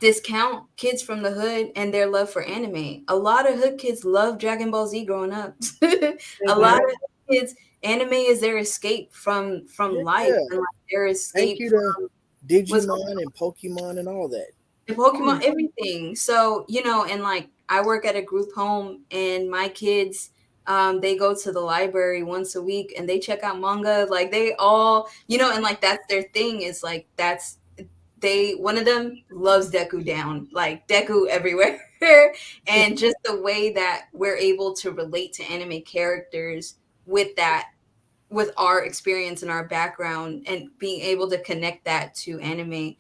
discount kids from the hood and their love for anime. A lot of hood kids love Dragon Ball Z growing up. A lot of kids, anime is their escape from life, and like their escape from Digimon and Pokemon and all that. The Pokemon, everything. So, and like I work at a group home, and my kids, they go to the library once a week and they check out manga. Like they all, and like that's their thing, is like one of them loves Deku Down, like Deku everywhere. And just the way that we're able to relate to anime characters with our experience and our background, and being able to connect that to anime.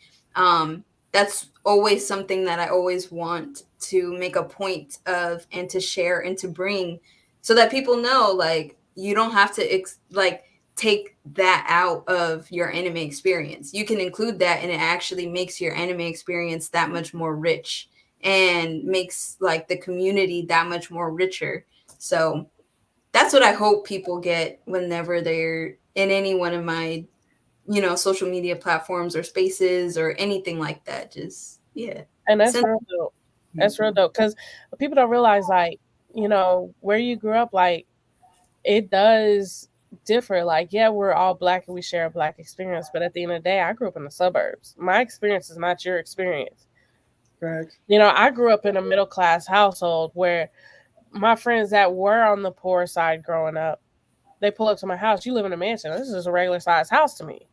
That's always something that I always want to make a point of, and to share and to bring, so that people know, like, you don't have to take that out of your anime experience. You can include that, and it actually makes your anime experience that much more rich, and makes like the community that much more richer. So that's what I hope people get whenever they're in any one of my, social media platforms or spaces or anything like that. Just, yeah. And that's real dope. That's real dope, because people don't realize, like, where you grew up, like, it does differ. Like, yeah, we're all Black and we share a Black experience, but at the end of the day, I grew up in the suburbs. My experience is not your experience. Right. I grew up in a middle class household where my friends that were on the poor side growing up, they pull up to my house. You live in a mansion. This is a regular sized house to me.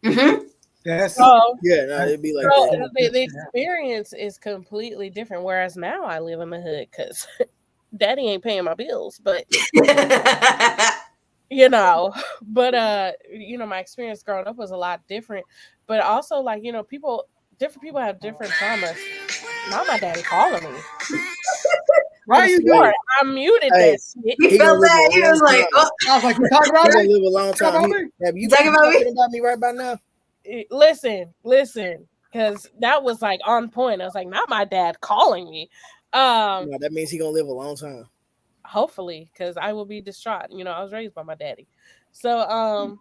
Mm-hmm. Yes. It'd be like that. The experience is completely different. Whereas now I live in the hood because daddy ain't paying my bills, but my experience growing up was a lot different. But also, like, different people have different traumas. Not my daddy calling me. Why are you doing it? I muted that shit. He felt that. He was like, oh. I was like, you talking about me? Live a long time. Have you talking about me right by now? Listen, because that was like on point. I was like, not my dad calling me. No, that means he gonna live a long time. Hopefully, because I will be distraught. I was raised by my daddy. So,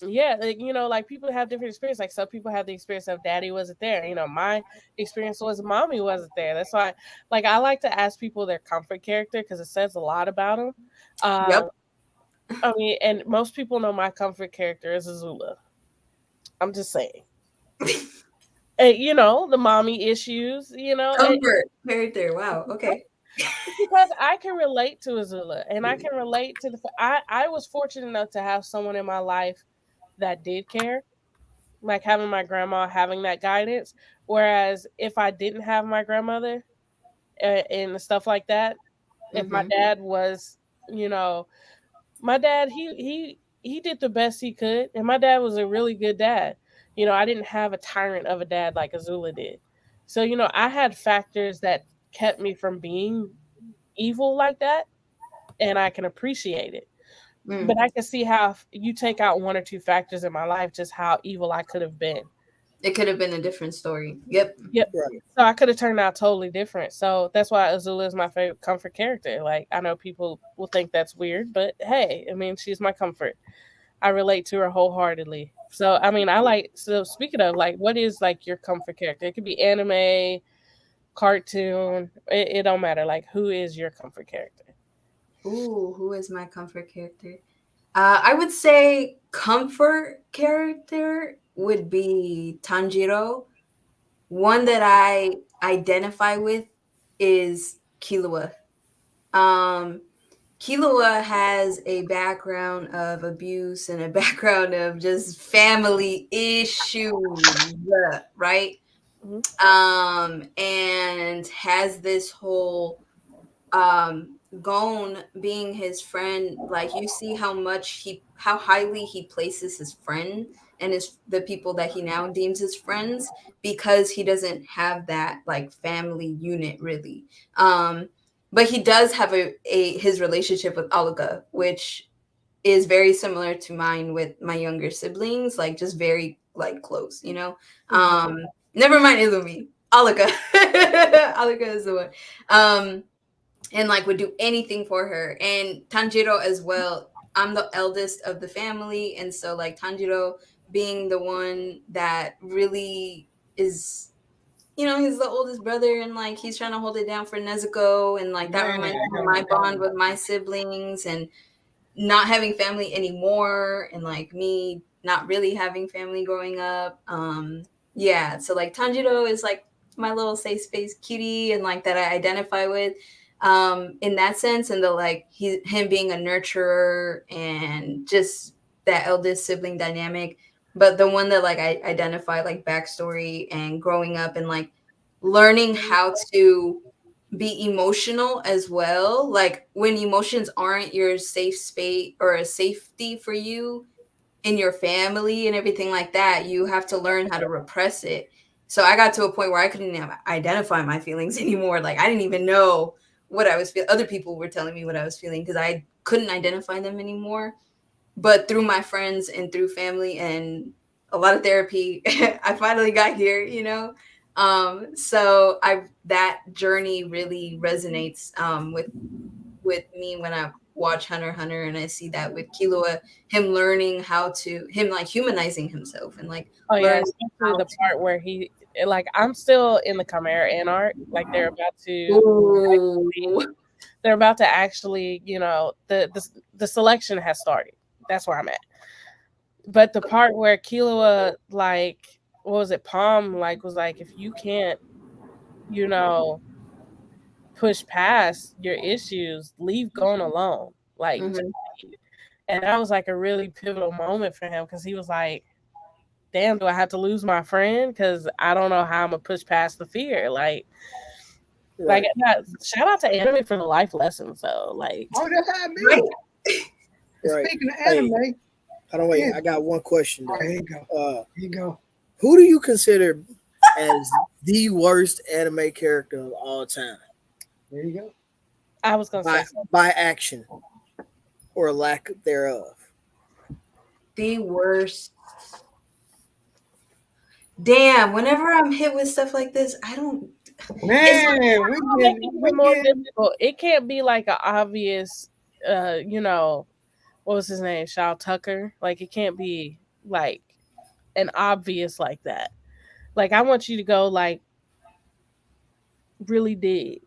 yeah, like people have different experience. Like some people have the experience of daddy wasn't there. My experience was mommy wasn't there. That's why, like, I like to ask people their comfort character because it says a lot about them. Yep. I mean, and most people know my comfort character is Azula. I'm just saying. And, the mommy issues, Comfort character. Wow. Okay. Because I can relate to Azula, and I can relate to I was fortunate enough to have someone in my life that did care, like having my grandma, having that guidance. Whereas if I didn't have my grandmother and stuff like that, if my dad was, my dad, he did the best he could, and my dad was a really good dad. I didn't have a tyrant of a dad like Azula did. So, I had factors that kept me from being evil like that, and I can appreciate it. But I can see how if you take out one or two factors in my life, just how evil I could have been. It could have been a different story. Yep. Right. So I could have turned out totally different. So that's why Azula is my favorite comfort character. Like, I know people will think that's weird, but hey, I mean, she's my comfort. I relate to her wholeheartedly. So, I mean, so speaking of, like, what is like your comfort character? It could be anime, cartoon. It don't matter. Like, who is your comfort character? Ooh, who is my comfort character? I would say comfort character would be Tanjiro. One that I identify with is Killua. Killua has a background of abuse and a background of just family issues, right? And has this whole Gon being his friend, like you see how highly he places his friend and the people that he now deems his friends, because he doesn't have that like family unit really. but he does have his relationship with Alika, which is very similar to mine with my younger siblings, like just very like close, you know. Never mind Illumi, Alika. Alika is the one. And like would do anything for her, and Tanjiro as well. I'm the eldest of the family, and so like Tanjiro being the one that really is, you know, he's the oldest brother, and like he's trying to hold it down for Nezuko, and like that reminds me of my bond with my siblings, and not having family anymore, and like me not really having family growing up. Yeah, so like Tanjiro is like my little safe space cutie, and like that I identify with in that sense, and the like him being a nurturer and just that eldest sibling dynamic. But the one that like I identify like backstory and growing up and like learning how to be emotional as well. Like when emotions aren't your safe space or a safety for you in your family and everything like that, you have to learn how to repress it. So I got to a point where I couldn't even identify my feelings anymore. Like I didn't even know what I was feeling. Other people were telling me what I was feeling because I couldn't identify them anymore. But through my friends and through family and a lot of therapy, I finally got here, you know. So that journey really resonates with me when I watch Hunter x Hunter, and I see that with Killua, him like humanizing himself and like especially the part where he like I'm still in the Chimera Ant arc, like they're about to actually, you know, the selection has started. That's where I'm at. But the part where Killua, like, what was it, Palm, like, was like, if you can't, you know, push past your issues, leave Gon alone. Like, and that was like a really pivotal moment for him because he was like, damn, do I have to lose my friend? Because I don't know how I'm going to push past the fear. Like, shout out to anime for the life lessons, though. Like, that's how I mean. Right. Speaking of anime, hold on, wait. I got one question. All right, here you go. Here you go. Who do you consider as the worst anime character of all time? There you go. I was gonna say by action or lack thereof. The worst. Damn, whenever I'm hit with stuff like this, I don't. Man, we more difficult. It can't be like an obvious, you know, what was his name, Shao Tucker. Like it can't be like an obvious like that. Like I want you to go like really dig.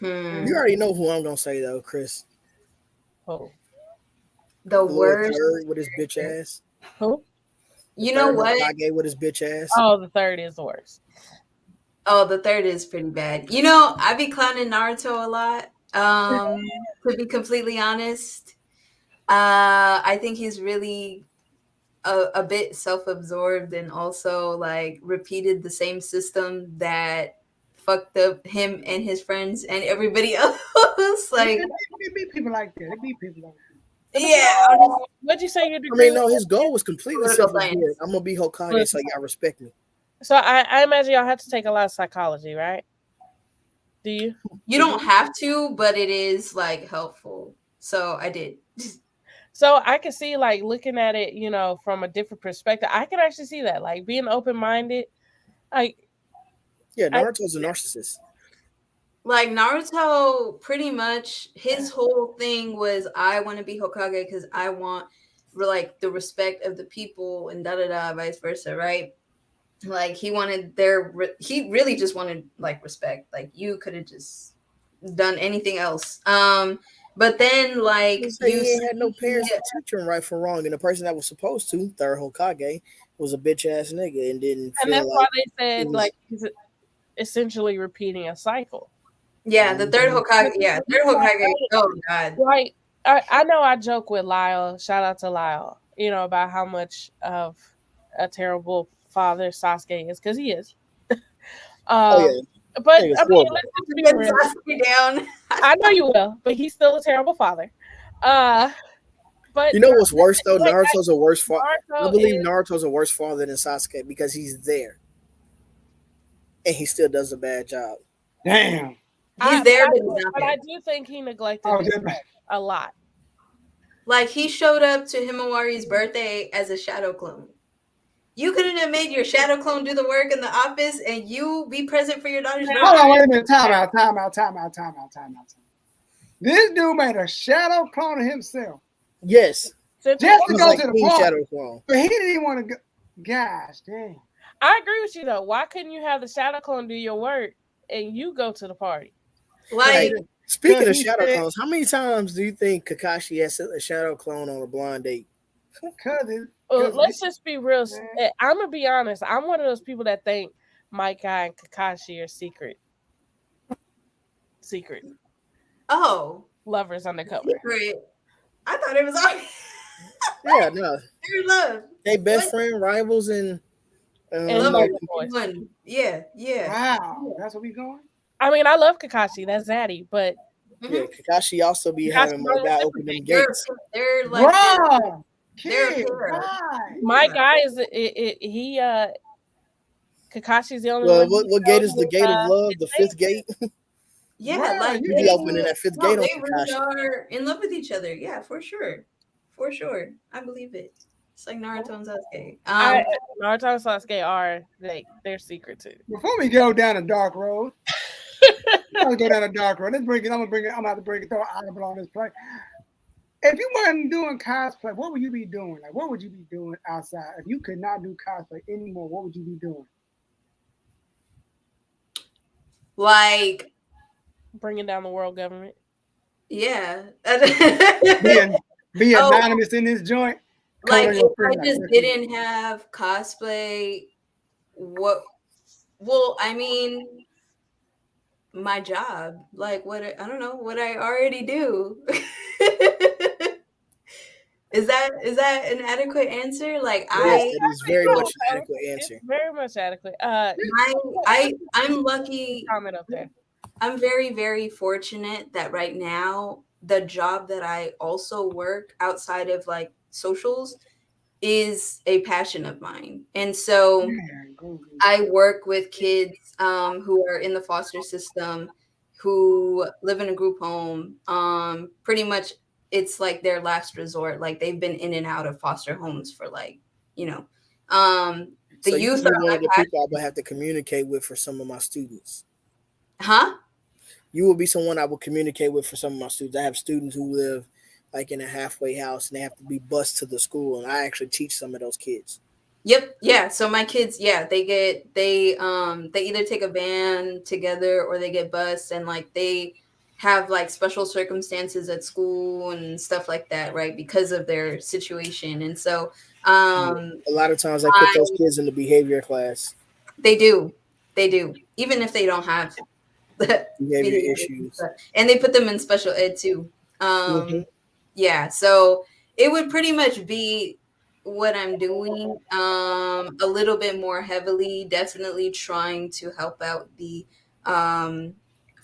You already know who I'm gonna say though, Chris. Oh, the worst third with his bitch ass. Who? You know what? Hokage with his bitch ass. Oh, the third is the worst. Oh, the third is pretty bad. You know, I be clowning Naruto a lot. To be completely honest, I think he's really a bit self-absorbed and also like repeated the same system that fucked up him and his friends and everybody else. Like it be people like that. It be people like that. Yeah. What'd you say? I mean, no, his goal was completely self-absorbed. I'm gonna be Hokage, so y'all respect me. So I imagine y'all have to take a lot of psychology, right? Do you? You don't have to, but it is like helpful. So I did. So I can see like looking at it, you know, from a different perspective. I can actually see that, like being open-minded. Like, yeah, Naruto's a narcissist. Like Naruto, pretty much his whole thing was, I want to be Hokage because I want like the respect of the people and vice versa, right? Like he really just wanted like respect. Like you could have just done anything else. But then like he had no parents to teach him right from wrong, and the person that was supposed to, third Hokage, was a bitch ass nigga and didn't. And that's why they said like he's essentially repeating a cycle. Yeah, the third Hokage. Yeah, third Hokage. Oh God. Right. I know I joke with Lyle. Shout out to Lyle. You know about how much of a terrible father Sasuke is, because he is. But I mean, let's be real. Down. I know you will, but he's still a terrible father. But you know what's worse though? Naruto's a worse father. I believe Naruto's a worse father than Sasuke because he's there, and he still does a bad job. Damn. He's there, but he's not but there. I do think he neglected his health a lot. Like, he showed up to Himawari's birthday as a shadow clone. You couldn't have made your shadow clone do the work in the office and you be present for your daughter's birthday. Hold on, wait a minute. Time out. This dude made a shadow clone of himself. Yes. Just to go like to the party. Shadow clone. But he didn't even want to go. Gosh, dang. I agree with you, though. Why couldn't you have the shadow clone do your work and you go to the party? Like, speaking of shadow clones, how many times do you think Kakashi has a shadow clone on a blind date? Let's just be real. I'm going to be honest. I'm one of those people that think Mike Guy and Kakashi are secret. Oh. Lovers undercover. Secret. I thought it was obvious. Yeah, no. They're love. They best friend, rivals, and love one. Yeah. Wow, that's what we going? I mean, I love Kakashi. That's Zaddy, but yeah, Kakashi also be having my guy open them gates. They're like wow. My guy is he Kakashi's the only one. What gate is the gate of love? The fifth gate. Yeah, like you be opening that fifth gate on they Kakashi. really are in love with each other. Yeah, for sure. I believe it. It's like Naruto and Sasuke. Naruto and Sasuke are they're secret too. Before we go down a dark road, let's go down a dark road. I'm gonna bring it. I'm about to bring it. Throw an audible on this play. If you weren't doing cosplay, what would you be doing? Like, what would you be doing outside? If you could not do cosplay anymore, what would you be doing? Like bringing down the world government. Yeah. be anonymous in this joint. Like, if I just didn't have cosplay, I mean, my job, like I don't know what I already do. Is that an adequate answer? Like, it is very much an adequate answer. It's very much adequate. I'm lucky. Comment up there. I'm very, very fortunate that right now the job that I also work outside of like socials is a passion of mine. And so I work with kids who are in the foster system, who live in a group home. Pretty much it's like their last resort. Like, they've been in and out of foster homes for like, the so youth are one of the people I would have to communicate with for some of my students. Huh? You will be someone I will communicate with for some of my students. I have students who live like in a halfway house and they have to be bused to the school, and I actually teach some of those kids. Yep. Yeah. So my kids, they either take a van together or they get bused, and like they have like special circumstances at school and stuff like that, right? Because of their situation. And so a lot of times I put those kids in the behavior class. They do. Even if they don't have behavior issues. And they put them in special ed too. Yeah. So it would pretty much be what I'm doing, a little bit more heavily, definitely trying to help out the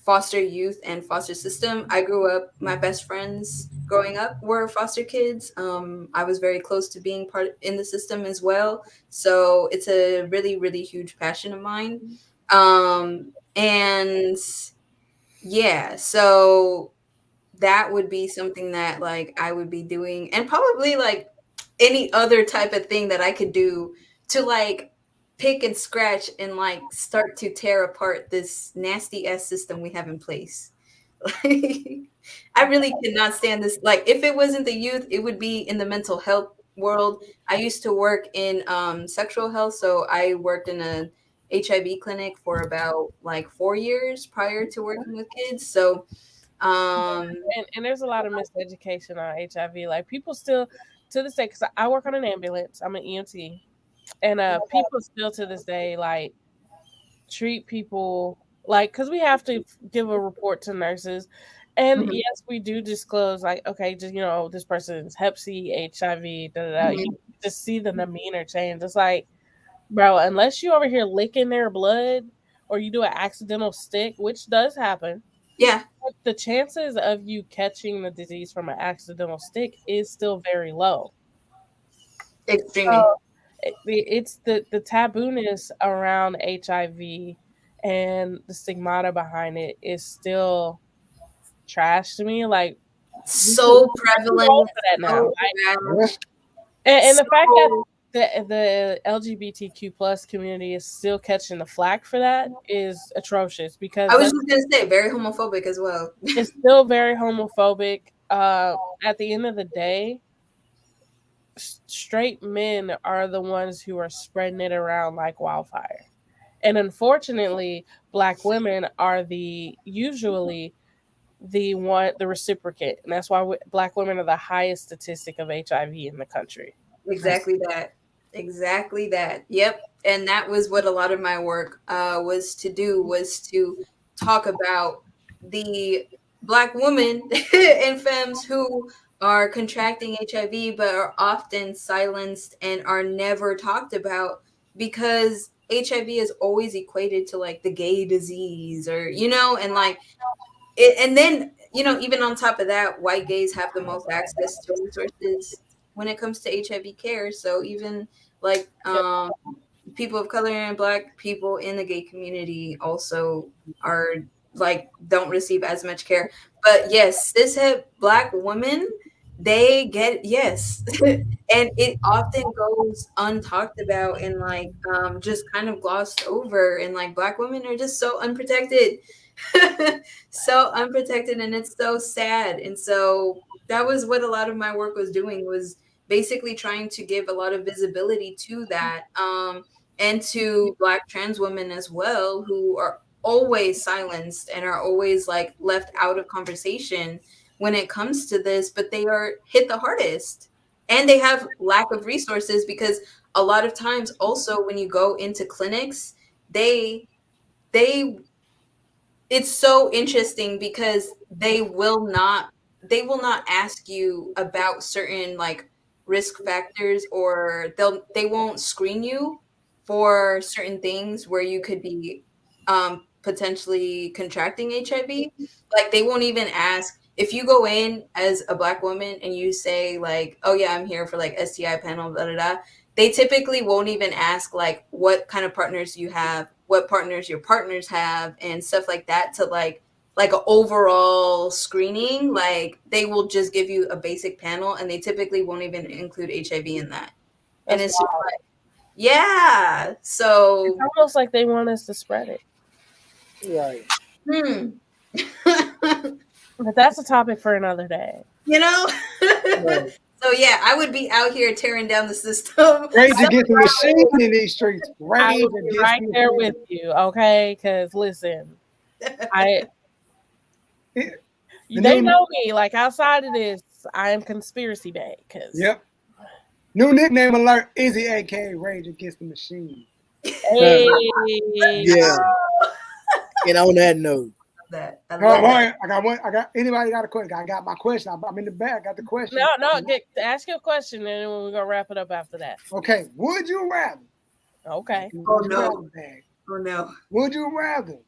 foster youth and foster system. I grew up, my best friends growing up were foster kids. I was very close to being part in the system as well. So it's a really, really huge passion of mine. And yeah, so that would be something that like I would be doing, and probably like any other type of thing that I could do to like pick and scratch and like start to tear apart this nasty ass system we have in place. I really cannot stand this. Like, if it wasn't the youth, it would be in the mental health world. I used to work in sexual health, so I worked in a HIV clinic for about like 4 years prior to working with kids. So and there's a lot of miseducation on HIV. Like, people still to this day, because I work on an ambulance, I'm an EMT, and people still to this day like treat people like, because we have to give a report to nurses, and yes, we do disclose like, okay, just this person's Hep C, HIV, You just see the demeanor change. It's like, bro, unless you over here licking their blood or you do an accidental stick, which does happen. Yeah. The chances of you catching the disease from an accidental stick is still very low. Extremely. It's the tabooness around HIV and the stigmata behind it is still trash to me. Like, so prevalent for that now. And the fact that the LGBTQ plus community is still catching the flack for that is atrocious, because I was just gonna say very homophobic as well. It's still very homophobic. At the end of the day, straight men are the ones who are spreading it around like wildfire. And unfortunately, Black women are usually the reciprocate. And that's why Black women are the highest statistic of HIV in the country. Exactly that. Yep. And that was what a lot of my work was to talk about the Black women and femmes who are contracting HIV but are often silenced and are never talked about, because HIV is always equated to like the gay disease, or and like it, and then even on top of that, white gays have the most access to resources when it comes to HIV care. So even like people of color and Black people in the gay community also are like don't receive as much care. But yes, cishet Black women, they get and it often goes untalked about and like just kind of glossed over, and like Black women are just so unprotected. So unprotected, and it's so sad. And so that was what a lot of my work was doing, was basically trying to give a lot of visibility to that, and to Black trans women as well, who are always silenced and are always like left out of conversation when it comes to this, but they are hit the hardest, and they have lack of resources, because a lot of times also when you go into clinics, they it's so interesting because they will not ask you about certain like risk factors, or they won't screen you for certain things where you could be potentially contracting HIV. Like they won't even ask if you go in as a Black woman and you say like, oh yeah, I'm here for like STI panel, da da da. They typically won't even ask like what kind of partners you have, what partners your partners have, and stuff like that, to like an overall screening. Like they will just give you a basic panel, and they typically won't even include HIV in that. And it's just like, yeah. So it's almost like they want us to spread it. Right. But that's a topic for another day. Right. So yeah, I would be out here tearing down the system. Rage against the machine in these streets. I will be right there with you, okay? Because listen, they know me. Like outside of this, I am conspiracy bag. Yep. New nickname alert: Izzy, aka Rage Against the Machine. Hey. Yeah. And on that note, I got anybody got a question? I got my question. I'm in the back. I got the question. No. Ask your question, and then we're gonna wrap it up after that. Okay. Would you rather? Okay. Oh no. Would you rather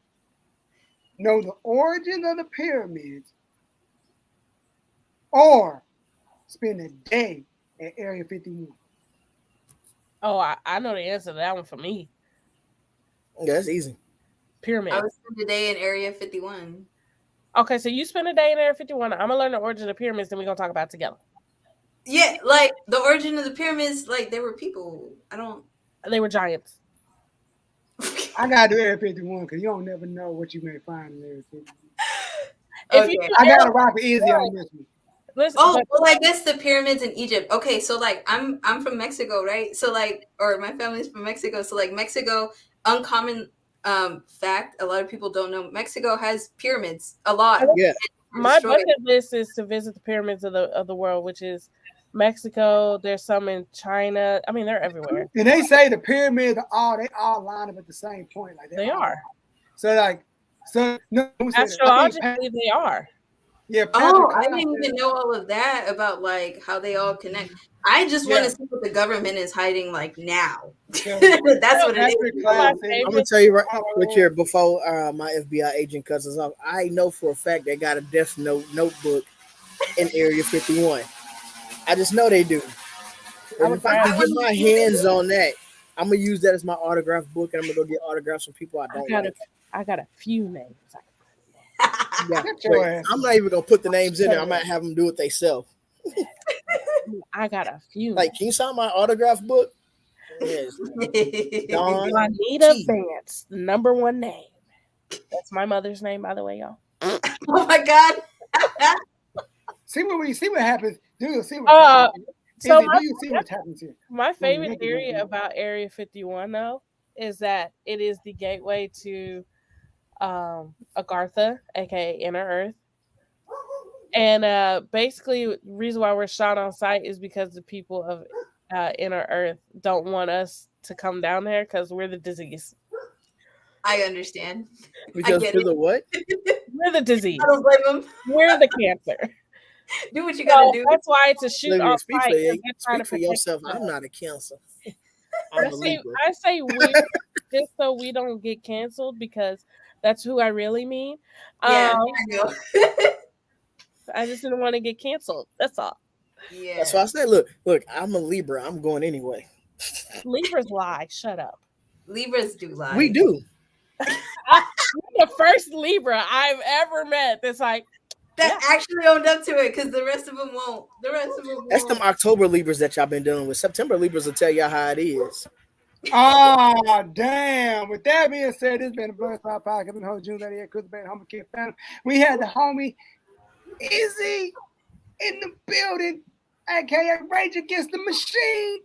know the origin of the pyramids, or spend a day at Area 51? Oh, I know the answer to that one for me. Yeah, that's easy. Pyramid. I would spend a day in Area 51. Okay, so you spend a day in Area 51. I'm gonna learn the origin of the pyramids, then we're gonna talk about it together. Yeah, like the origin of the pyramids, like there were people. They were giants. I gotta do Area 51 because you don't never know what you may find in Area 51. Okay. I gotta rock it easy on this one. Listen, well, I guess the pyramids in Egypt. Okay, so like I'm from Mexico, right? So like, or my family's from Mexico. So like Mexico, uncommon fact, a lot of people don't know, Mexico has pyramids a lot. Yeah. My bucket list is to visit the pyramids of the world, which is Mexico. There's some in China. I mean, they're everywhere. And they say the pyramids are all line up at the same point. Like they are. So like, no. Astrologically, they are. Yeah. I didn't even know all of that about like how they all connect. I just want to see what the government is hiding like now. That's what it is. I'm gonna tell you right with your before my FBI agent cuts us off. I know for a fact they got a Death Note notebook in Area 51. I just know they do. If I can get my hands on that, I'm gonna use that as my autograph book, and I'm gonna go get autographs from people I don't like. I got a few names. Yeah, wait, I'm not even gonna put the names in there. I might have them do it themselves. I got a few. Like, can you sign my autograph book? Yes. Don Juanita Vance, the number one name. That's my mother's name, by the way, y'all. Oh my God. See what happens. Do you see what happens? So do you see what happens here? My favorite theory about Area 51, though, is that it is the gateway to Agartha, aka Inner Earth. And basically, the reason why we're shot on sight is because the people of Inner Earth don't want us to come down there because we're the disease. I understand. Because we're the what? We're the disease. I don't blame them. We're the cancer. Do what you gotta do. That's why it's a shoot on Speak sight. for yourself. I'm not a cancer. I say we just so we don't get canceled because that's who I really mean. Yeah, I know. I just didn't want to get canceled. That's all. Yeah. That's why I said, look, I'm a Libra. I'm going anyway. Libras lie. Shut up. Libras do lie. We do. You're the first Libra I've ever met that's like that actually owned up to it because the rest of them won't. The rest of them won't. That's them October Libras that y'all been dealing with. September Libras will tell y'all how it is. Oh, damn. With that being said, this has been the Blerd Spot Podcast. I'm the host, June 98, Chris Band, Humble Kid Phantom. We had the homie Izzy in the building, aka Rage Against the Machine.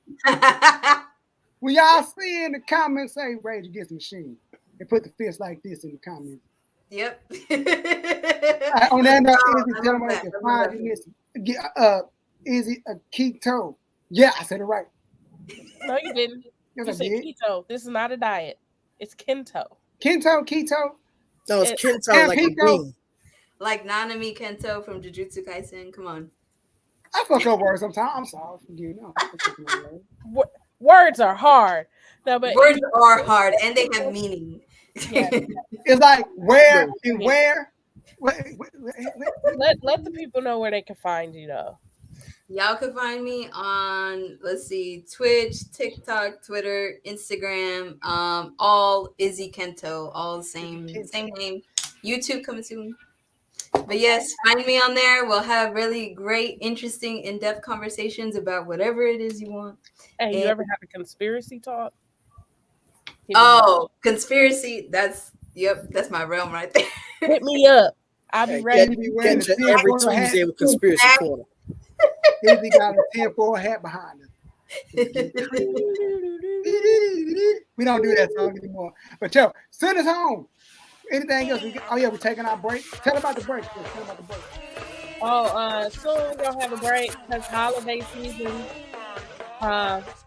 When y'all see in the comments, say Rage Against the Machine. And put the fist like this in the comments. Yep. On that note, Izzy, tell them what you can find Izzy-Kento. Yeah, I said it right. No, you didn't. Yes, You I said did. keto. This is not a diet. It's Kento. Keto. No, it's Kento like a bean. Like Nanami Kento from Jujutsu Kaisen. Come on. I fuck up words sometimes. I'm sorry. Forgive me. Words are hard. No, but words are hard and they have meaning. Yeah. It's like where and where. Let the people know where they can find you, though. Y'all can find me on, let's see, Twitch, TikTok, Twitter, Instagram, all IzzyKento, all the same name. YouTube coming soon. But yes, find me on there. We'll have really great, interesting, in-depth conversations about whatever it is you want. Hey, you ever have a conspiracy talk? Oh, conspiracy. That's my realm right there. Hit me up. I'll be ready. Catch you every Tuesday with Conspiracy Corner. Izzy got a 10-4 hat behind us. We don't do that song anymore. But yo, send us home. Anything else? We're taking our break. Tell about the break. Soon we're gonna have a break because holiday season.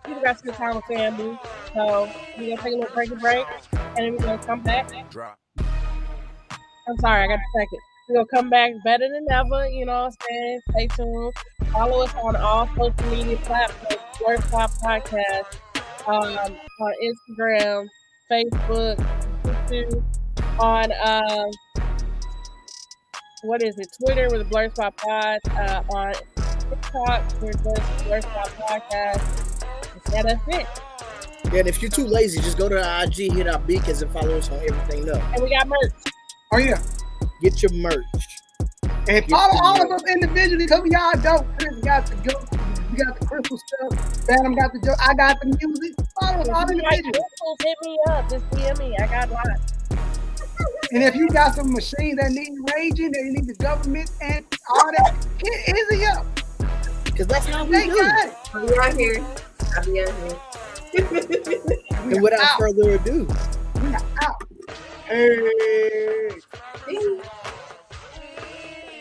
People got to spend time with family, so we're gonna take a little break, and then we're gonna come back. I'm sorry, I got to second. We're gonna come back better than ever. You know what I'm saying? Stay tuned. Follow us on all social media platforms. Blerd Spot Podcast on Instagram, Facebook, YouTube. On what is it? Twitter with the Blerd Spot Pod. On TikTok with the Blerd Spot Podcast. That's it. Yeah, and if you're too lazy, just go to our IG, hit our beacons, and follow us on everything else. And we got merch. Oh yeah. Get your merch. And follow all of us individually because we all dope. Chris got the joke. We got the crystal stuff. Phantom got the joke. I got the music. Follow us all individually. Hit me up. Just DM me. I got lots. And if you got some machines that need raging, that need the government and all that, get Izzy up. Because that's how we do. I'll be out here. And without further ado, we are out. Hey.